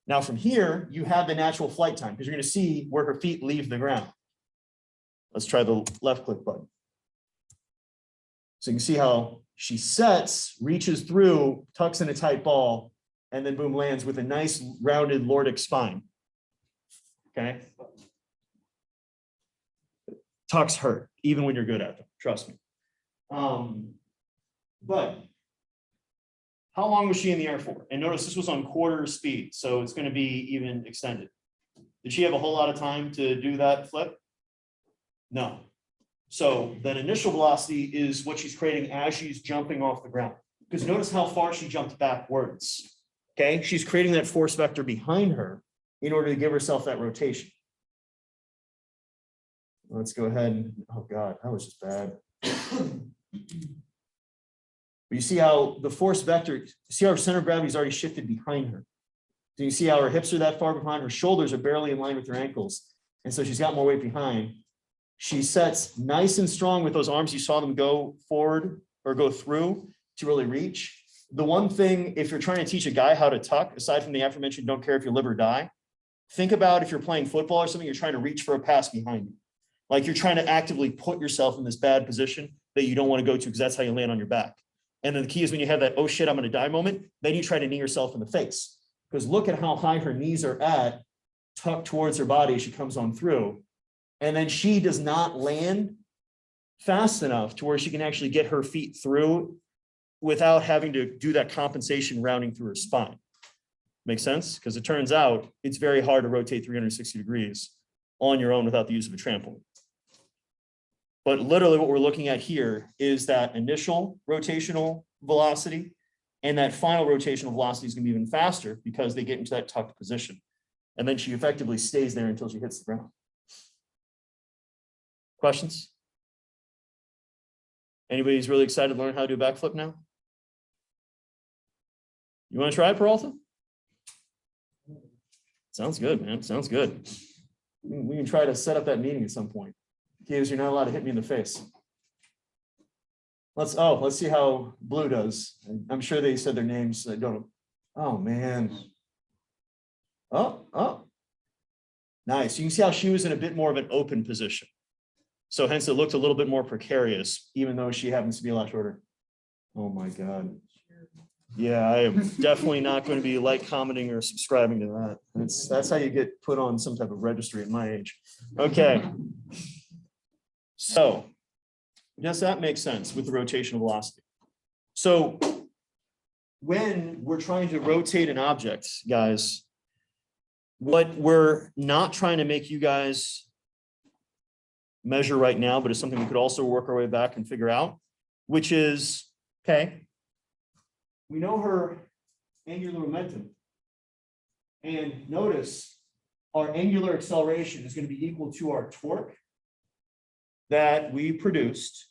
Now from here, you have the natural flight time because you're gonna see where her feet leave the ground. Let's try the left click button. So you can see how she sets, reaches through, tucks in a tight ball, and then boom, lands with a nice rounded lordic spine. Okay. Tucks hurt, even when you're good at them, trust me. But how long was she in the air for? And notice this was on quarter speed, so it's going to be even extended. Did she have a whole lot of time to do that flip? No. So that initial velocity is what she's creating as she's jumping off the ground. Because notice how far she jumped backwards. Okay, she's creating that force vector behind her in order to give herself that rotation. Let's go ahead and, oh God, that was just bad. You see how the force vector, see how her center of gravity is already shifted behind her. Do you see how her hips are that far behind? Her shoulders are barely in line with her ankles. And so she's got more weight behind. She sets nice and strong with those arms. You saw them go forward or go through to really reach. The one thing, if you're trying to teach a guy how to tuck, aside from the aforementioned, don't care if you live or die, think about if you're playing football or something, you're trying to reach for a pass behind you. Like you're trying to actively put yourself in this bad position that you don't want to go to because that's how you land on your back. And then the key is when you have that, oh shit, I'm going to die moment, then you try to knee yourself in the face. Because look at how high her knees are at, tucked towards her body as she comes on through. And then she does not land fast enough to where she can actually get her feet through without having to do that compensation rounding through her spine. Make sense? Because it turns out it's very hard to rotate 360 degrees on your own without the use of a trampoline. But literally what we're looking at here is that initial rotational velocity, and that final rotational velocity is going to be even faster because they get into that tucked position. And then she effectively stays there until she hits the ground. Questions? Anybody's really excited to learn how to do a backflip now? You want to try it, Peralta? Sounds good, man. Sounds good. We can try to set up that meeting at some point. Because you're not allowed to hit me in the face. Let's see how Blue does. I'm sure they said their names. I don't. Oh man. Oh. Nice. You can see how she was in a bit more of an open position. So hence it looked a little bit more precarious, even though she happens to be a lot shorter. Oh my God. Yeah, I am definitely not going to be like, commenting, or subscribing to that. That's how you get put on some type of registry at my age. Okay. So, does that make sense with the rotational velocity? So, when we're trying to rotate an object, guys, what we're not trying to make you guys measure right now, but it's something we could also work our way back and figure out, which is, okay, we know her angular momentum. And notice our angular acceleration is going to be equal to our torque that we produced,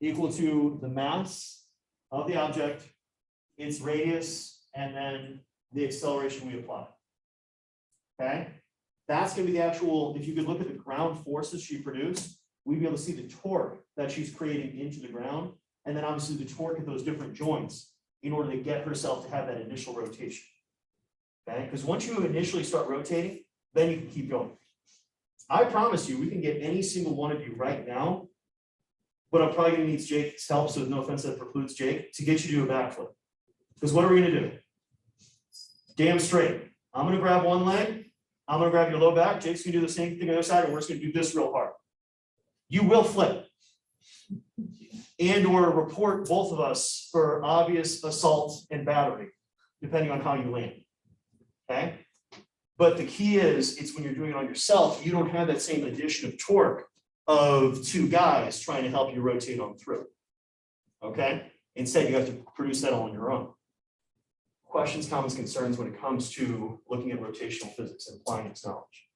equal to the mass of the object, its radius, and then the acceleration we apply. Okay, that's going to be the actual, if you could look at the ground forces she produced, we'd be able to see the torque that she's creating into the ground, and then obviously the torque at those different joints in order to get herself to have that initial rotation. Okay, because once you initially start rotating, then you can keep going. I promise you, we can get any single one of you right now, but I'm probably going to need Jake's help, so no offense that precludes Jake, to get you to do a backflip. Because what are we going to do? Damn straight. I'm going to grab one leg. I'm going to grab your low back. Jake's going to do the same thing on the other side, and we're just going to do this real hard. You will flip. And or report both of us for obvious assault and battery, depending on how you land. Okay? But the key is, it's when you're doing it on yourself, you don't have that same addition of torque of two guys trying to help you rotate on through. Okay? Instead, you have to produce that all on your own. questions, comments, concerns when it comes to looking at rotational physics and applying its knowledge?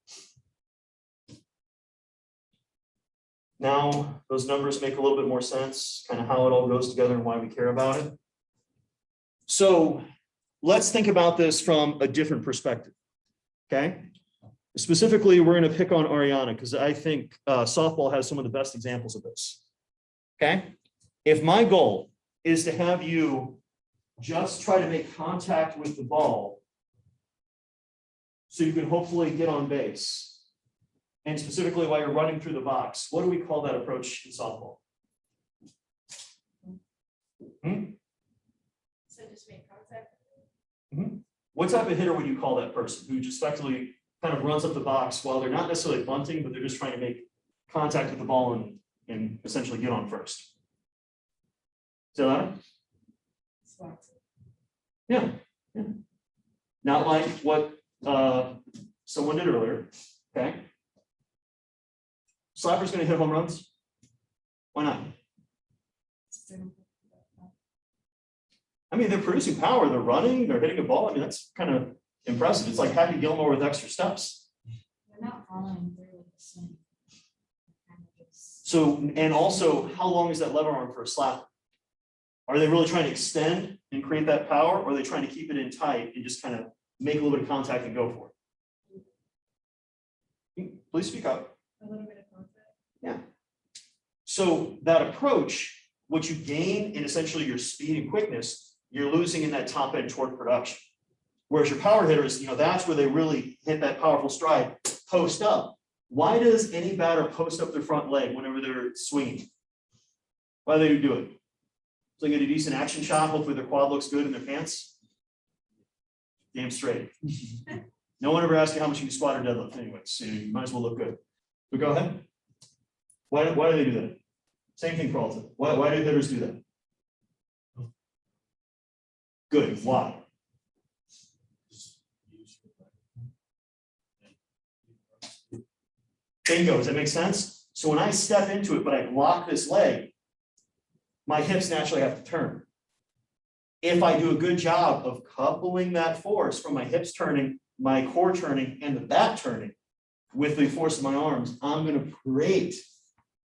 Now, those numbers make a little bit more sense, kind of how it all goes together and why we care about it. So let's think about this from a different perspective, okay? Specifically, we're going to pick on Ariana because I think softball has some of the best examples of this, okay? If my goal is to have you just try to make contact with the ball so you can hopefully get on base, and specifically while you're running through the box, what do we call that approach in softball? So just make contact. What type of hitter would you call that person who just effectively kind of runs up the box while they're not necessarily bunting, but they're just trying to make contact with the ball and essentially get on first? Is that louder? Yeah. Not like what someone did earlier, okay? Slapper's gonna hit home runs. Why not? I mean, they're producing power, they're running, they're hitting a ball. I mean, that's kind of impressive. It's like Happy Gilmore with extra steps. They're not following through with the swing. So, and also, how long is that lever arm for a slapper? Are they really trying to extend and create that power, or are they trying to keep it in tight and just kind of make a little bit of contact and go for it? Please speak up. A little bit of contact. Yeah. So that approach, what you gain in essentially your speed and quickness, you're losing in that top end torque production. Whereas your power hitters, that's where they really hit that powerful stride, post up. Why does any batter post up their front leg whenever they're swinging? Why do they do it? So they get a decent action shot, hopefully their quad looks good in their pants. Damn straight. No one ever asked you how much you can squat or deadlift anyways, so you might as well look good. But go ahead. Why do they do that? Same thing for all of them. Why do hitters do that? Good. Why? Bingo. Does that make sense? So when I step into it, but I block this leg, my hips naturally have to turn. If I do a good job of coupling that force from my hips turning, my core turning, and the back turning with the force of my arms, I'm going to create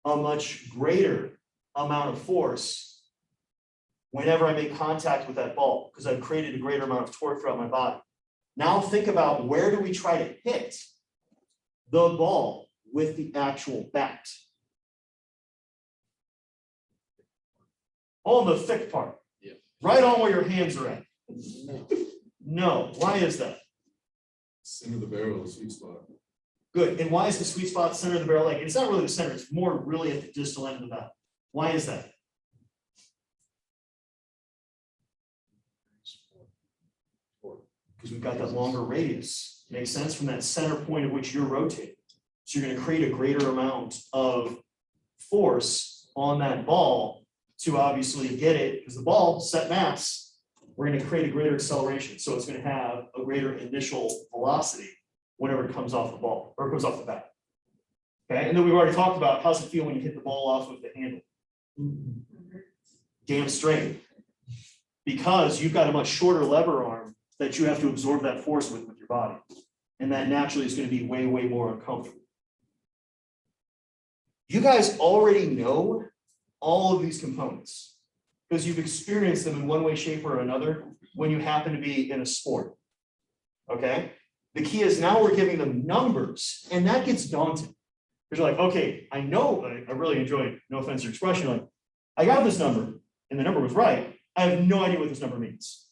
a much greater amount of force whenever I make contact with that ball, because I've created a greater amount of torque throughout my body. Now think about, where do we try to hit the ball with the actual bat? On the thick part. Yeah. Right on where your hands are at. No. Why is that? Center of the barrel, sweet spot. Good. And why is the sweet spot center of the barrel? Like, it's not really the center, it's more really at the distal end of the bat. Why is that? Because we've got that longer radius. Makes sense, from that center point at which you're rotating. So you're going to create a greater amount of force on that ball to obviously get it, because the ball, set mass, we're going to create a greater acceleration. So it's going to have a greater initial velocity whenever it comes off the ball, or it comes off the bat. Okay, and then we've already talked about, how's it feel when you hit the ball off of the handle? Damn straight. Because you've got a much shorter lever arm that you have to absorb that force with your body. And that naturally is going to be way, way more uncomfortable. You guys already know all of these components because you've experienced them in one way, shape, or another when you happen to be in a sport. Okay? The key is now we're giving them numbers, and that gets daunting. Because you're like, okay, I know, I really enjoyed, no offense to your expression, like, I got this number, and the number was right. I have no idea what this number means.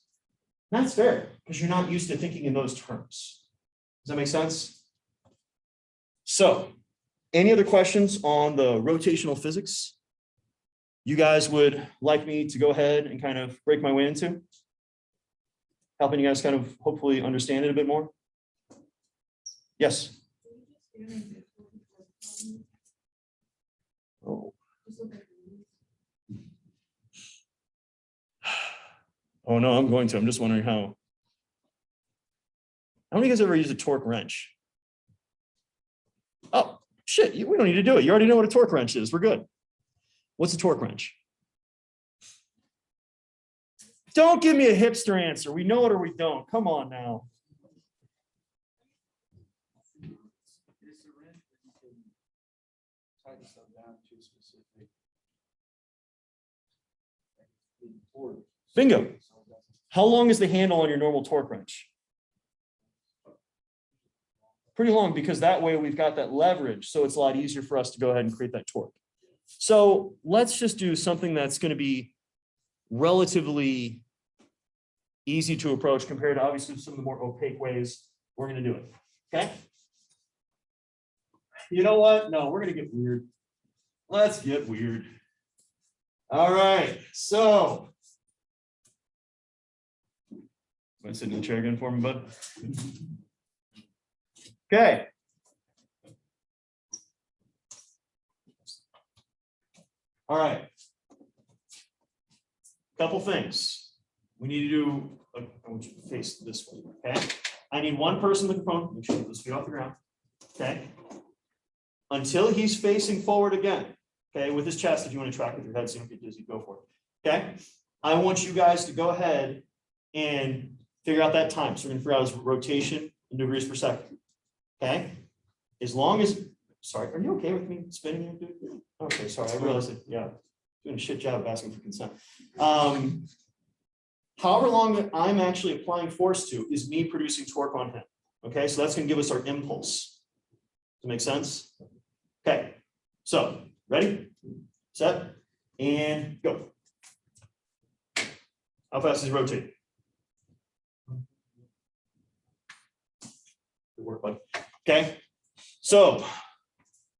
And that's fair, because you're not used to thinking in those terms. Does that make sense? So, any other questions on the rotational physics you guys would like me to go ahead and kind of break my way into? Helping you guys kind of hopefully understand it a bit more? Yes. Oh. Oh no, I'm going to. I'm just wondering how. How many of you guys ever use a torque wrench? Oh, shit, we don't need to do it. You already know what a torque wrench is. We're good. What's a torque wrench? Don't give me a hipster answer. We know it or we don't. Come on now. Is there any that you can tighten stuff down to a specific board? Bingo. So it doesn't- How long is the handle on your normal torque wrench? Pretty long, because that way we've got that leverage, so it's a lot easier for us to go ahead and create that torque. So let's just do something that's going to be relatively easy to approach compared to obviously some of the more opaque ways we're going to do it. Okay. You know what? No, we're going to get weird. Let's get weird. All right. So. Want to sit in the chair again for me, bud? Okay. All right. Couple things. We need to do, I want you to face this way, okay? I need one person with the phone, make sure you get this feet off the ground, okay? Until he's facing forward again, okay, with his chest, if you want to track with your head so you don't get dizzy, go for it, okay? I want you guys to go ahead and figure out that time. So we're gonna figure out his rotation in degrees per second, okay? As long as, sorry, are you okay with me spinning here, dude? Okay, sorry, I realized it, yeah. Doing a shit job of asking for consent. However long that I'm actually applying force to is me producing torque on him. Okay, so that's going to give us our impulse. Does that make sense? Okay, so ready, set, and go. How fast is he rotating? Good work, bud. Okay, so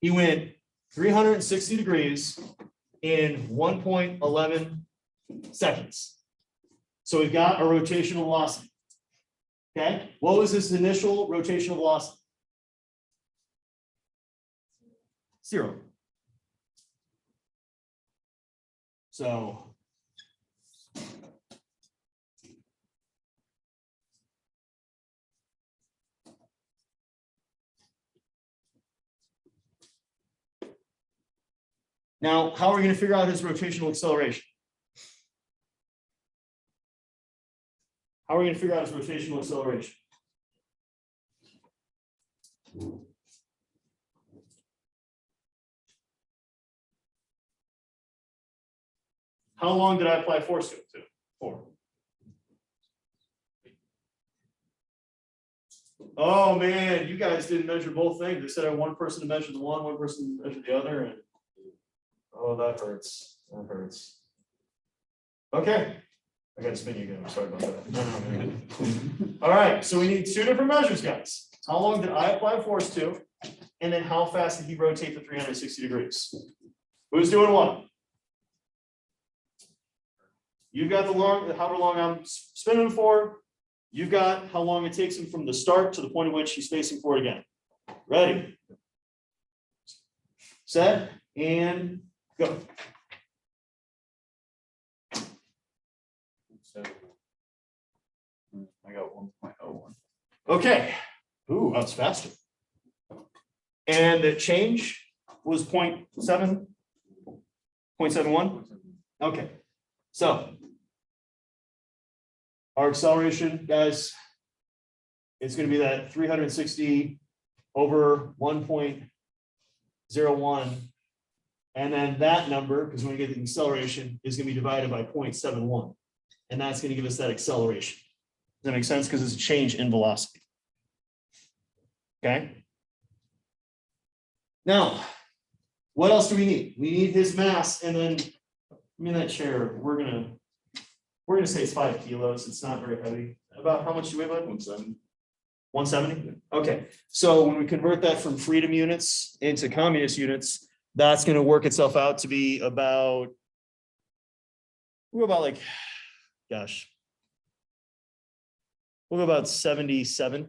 he went 360 degrees in 1.11 seconds. So we've got a rotational velocity. Okay, what was this initial rotational velocity? 0. So now, how are we going to figure out his rotational acceleration? How are we going to figure out his rotational acceleration? How long did I apply force to it? 4. Oh man, you guys didn't measure both things. They said I had one person to measure the one person to measure the other, and oh, that hurts. That hurts. Okay. I got to spin you again. I'm sorry about that. No. All right. So we need 2 different measures, guys. How long did I apply force to? And then how fast did he rotate to 360 degrees? Who's doing what? You've got the long, however long I'm spinning for. You've got how long it takes him from the start to the point at which he's facing forward again. Ready? Set and go. So, I got 1.01. Okay. Ooh, that's faster. And the change was 0.7, 0.71. Okay. So our acceleration, guys, it's going to be that 360 over 1.01. And then that number, because when we get the acceleration, is going to be divided by 0.71. And that's going to give us that acceleration. Does that make sense? Because it's a change in velocity. Okay. Now, what else do we need? We need his mass, and then I mean that chair. We're gonna say it's 5 kilos. It's not very heavy. About how much do you weigh, bud? 170. 170. Okay. So when we convert that from freedom units into communist units, that's going to work itself out to be about. We're about like, gosh. We'll go about 77.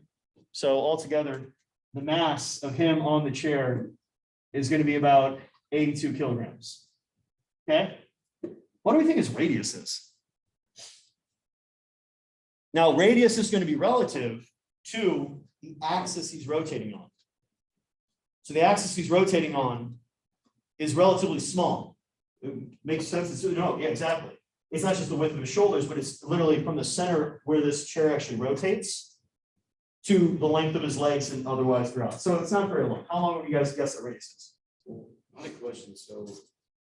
So altogether, the mass of him on the chair is going to be about 82 kilograms. Okay. What do we think his radius is? Now, radius is going to be relative to the axis he's rotating on. So the axis he's rotating on is relatively small. It makes sense to no, yeah, exactly. it's not just the width of his shoulders, but it's literally from the center where this chair actually rotates to the length of his legs and otherwise throughout. So it's not very long. How long would you guys guess the radius is? My question, so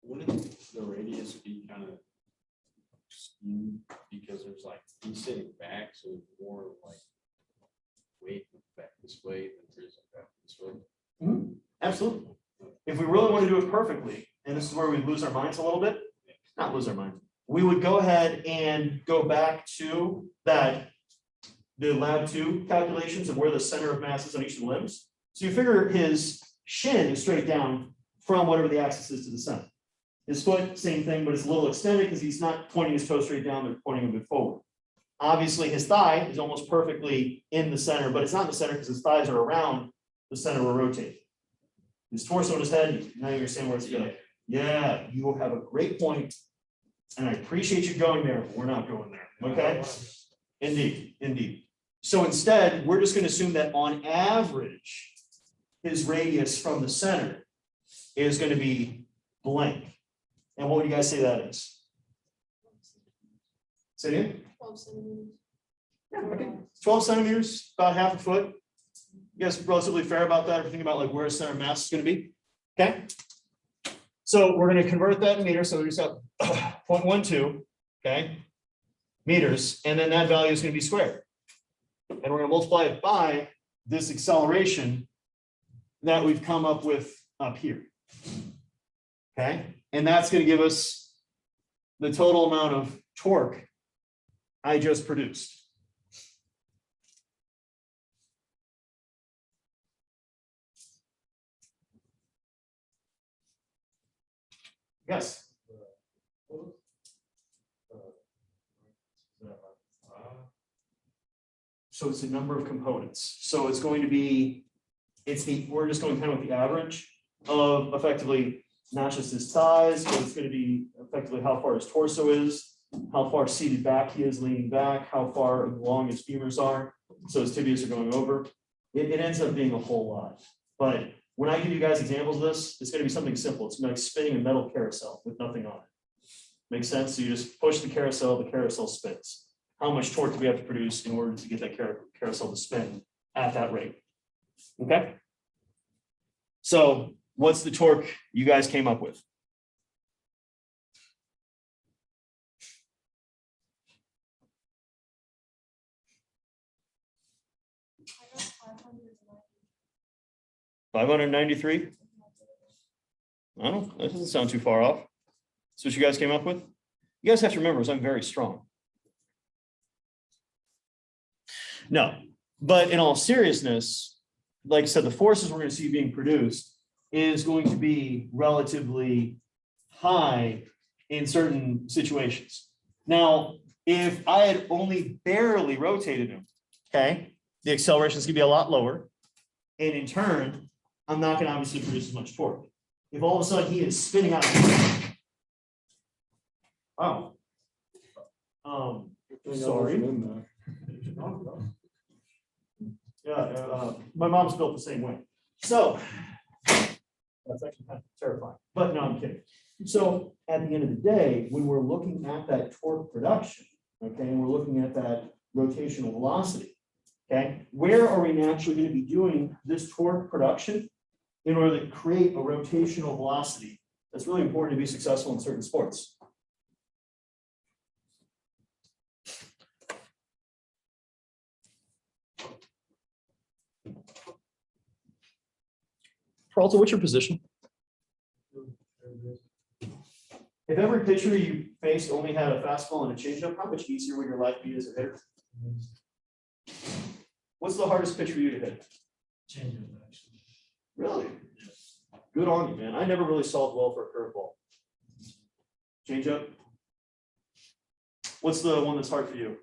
wouldn't the radius be kind of skewed because there's like, he's sitting back, so it's more like weight back this way than there is back this way? Absolutely. If we really want to do it perfectly, and this is where we lose our minds a little bit, not lose our minds, we would go ahead and go back to that, the lab 2 calculations of where the center of mass is on each of the limbs. So you figure his shin is straight down from whatever the axis is to the center. His foot, same thing, but it's a little extended because he's not pointing his toe straight down, they're pointing a bit forward. Obviously, his thigh is almost perfectly in the center, but it's not in the center because his thighs are around the center we're rotating. His torso and his head, now you understand where it's going. Yeah, you will have a great point, and I appreciate you going there, but we're not going there, okay? Indeed, indeed. So instead, we're just going to assume that on average, his radius from the center is going to be blank. And what would you guys say that is? Say it again? 12 centimeters. Yeah, okay. 12 centimeters, about half a foot. You guys relatively fair about that, everything about like where his center of mass is going to be? Okay. So we're going to convert that in meters. So we just got 0.12, okay, meters, and then that value is going to be squared. And we're going to multiply it by this acceleration that we've come up with up here. Okay, and that's going to give us the total amount of torque I just produced. Yes. So it's a number of components. So it's going to be, we're just going kind of with the average of effectively not just his thighs, but it's going to be effectively how far his torso is, how far seated back he is, leaning back, how far long his femurs are. So his tibias are going over. It ends up being a whole lot. But when I give you guys examples of this, it's going to be something simple. It's like spinning a metal carousel with nothing on it. Makes sense? So you just push the carousel spins. How much torque do we have to produce in order to get that carousel to spin at that rate? Okay. So what's the torque you guys came up with? I got 590. 593? I don't, that doesn't sound too far off. That's what you guys came up with? You guys have to remember is I'm very strong. No, but in all seriousness, like I said, the forces we're going to see being produced is going to be relatively high in certain situations. Now, if I had only barely rotated him, okay, the acceleration is going to be a lot lower. And in turn, I'm not going to obviously produce as much torque. If all of a sudden he is spinning out of sorry. Yeah, my mom's built the same way. So that's actually kind of terrifying, but no, I'm kidding. So at the end of the day, when we're looking at that torque production, okay, and we're looking at that rotational velocity, okay, where are we naturally going to be doing this torque production in order to create a rotational velocity that's really important to be successful in certain sports? Peralta, what's your position? If every pitcher you faced only had a fastball and a changeup, how much easier would your life be as a hitter? What's the hardest pitch for you to hit? Changeup, actually. Really? Good on you, man. I never really solved well for a curveball. Changeup? What's the one that's hard for you?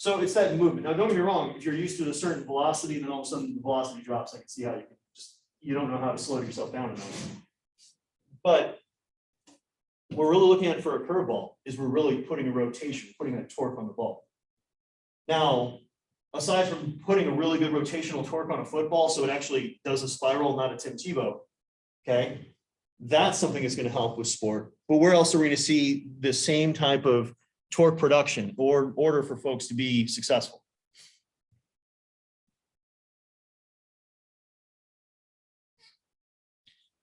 So it's that movement. Now, don't get me wrong. If you're used to a certain velocity, then all of a sudden the velocity drops. I can see how you can just, you don't know how to slow yourself down enough. But what we're really looking at for a curveball is we're really putting a rotation, putting that torque on the ball. Now, aside from putting a really good rotational torque on a football, so it actually does a spiral, not a Tim Tebow, okay? That's something that's going to help with sport. But where else are we going to see the same type of torque production or in order for folks to be successful?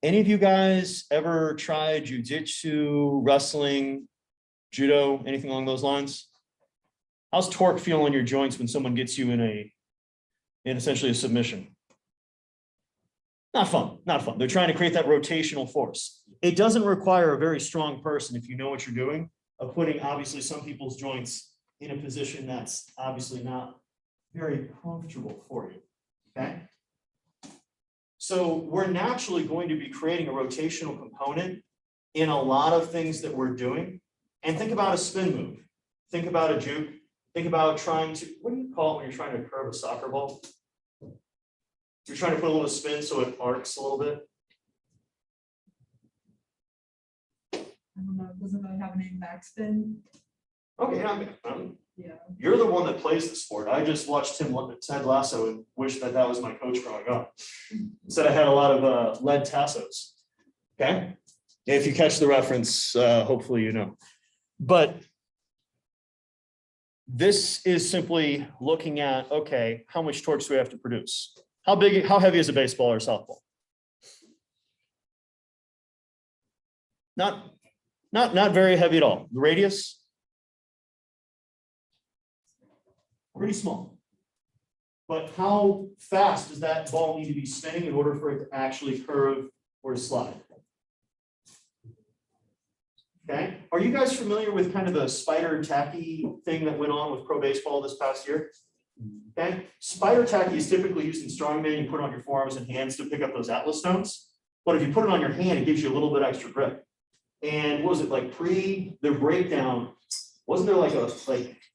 Any of you guys ever tried jujitsu, wrestling, judo, anything along those lines? How's torque feel in your joints when someone gets you in essentially a submission? Not fun, not fun. They're trying to create that rotational force. It doesn't require a very strong person, if you know what you're doing, of putting obviously some people's joints in a position that's obviously not very comfortable for you, okay? So we're naturally going to be creating a rotational component in a lot of things that we're doing. And think about a spin move. Think about a juke. Think about trying to, what do you call it when you're trying to curve a soccer ball? You're trying to put a little spin so it arcs a little bit. I don't know, it doesn't really have a name, backspin. Okay, Yeah. you're the one that plays the sport. I just watched Ted Lasso and wish that was my coach growing up. Said I had a lot of lead tassos. Okay, if you catch the reference, hopefully you know. But this is simply looking at, okay, how much torque do we have to produce? How heavy is a baseball or softball? Not very heavy at all. The radius? Pretty small. But how fast does that ball need to be spinning in order for it to actually curve or to slide? Okay, are you guys familiar with kind of the spider tacky thing that went on with pro baseball this past year? Okay, spider tacky is typically used in strongman. You put it on your forearms and hands to pick up those atlas stones. But if you put it on your hand, it gives you a little bit extra grip. And what was it like pre the breakdown? Wasn't there like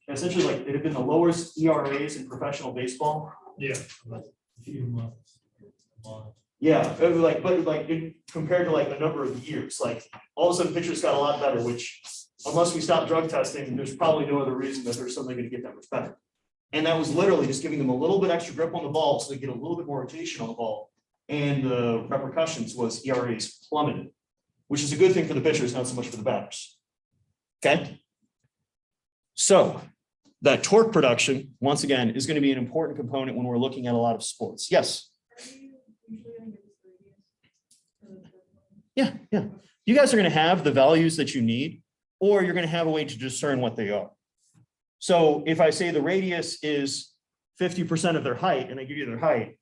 essentially like it had been the lowest ERAs in professional baseball? Yeah. Yeah, it was like, but like compared to like a number of years, like all of a sudden pitchers got a lot better, which unless we stop drug testing, there's probably no other reason that there's something going to get that much better. And that was literally just giving them a little bit extra grip on the ball so they get a little bit more rotation on the ball. And the repercussions was ERAs plummeted, which is a good thing for the pitchers, not so much for the batters. Okay. So that torque production, once again, is going to be an important component when we're looking at a lot of sports. Yes. Yeah. You guys are going to have the values that you need, or you're going to have a way to discern what they are. So if I say the radius is 50% of their height and I give you their height,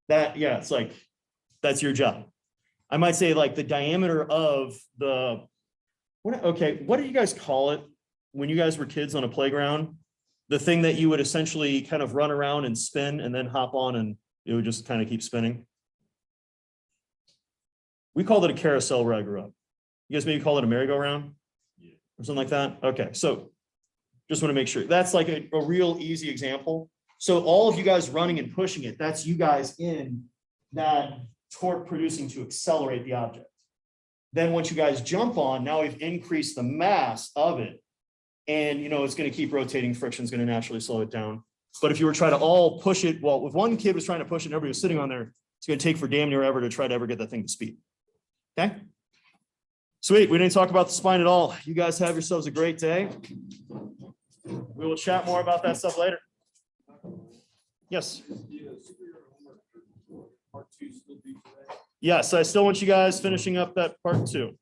it's like, that's your job. I might say like the diameter of what do you guys call it when you guys were kids on a playground? The thing that you would essentially kind of run around and spin and then hop on and it would just kind of keep spinning. We called it a carousel where I grew up. You guys maybe call it a merry-go-round or something like that. Okay, so just want to make sure that's like a real easy example. So all of you guys running and pushing it, that's you guys in that torque producing to accelerate the object. Then once you guys jump on, now we've increased the mass of it. And it's going to keep rotating, friction is going to naturally slow it down. But if you were trying to all push it, well, if one kid was trying to push it and everybody was sitting on there, it's going to take for damn near ever to try to ever get that thing to speed. Okay. Sweet. We didn't talk about the spine at all. You guys have yourselves a great day. We will chat more about that stuff later. Yes. Yes, I still want you guys finishing up that part 2.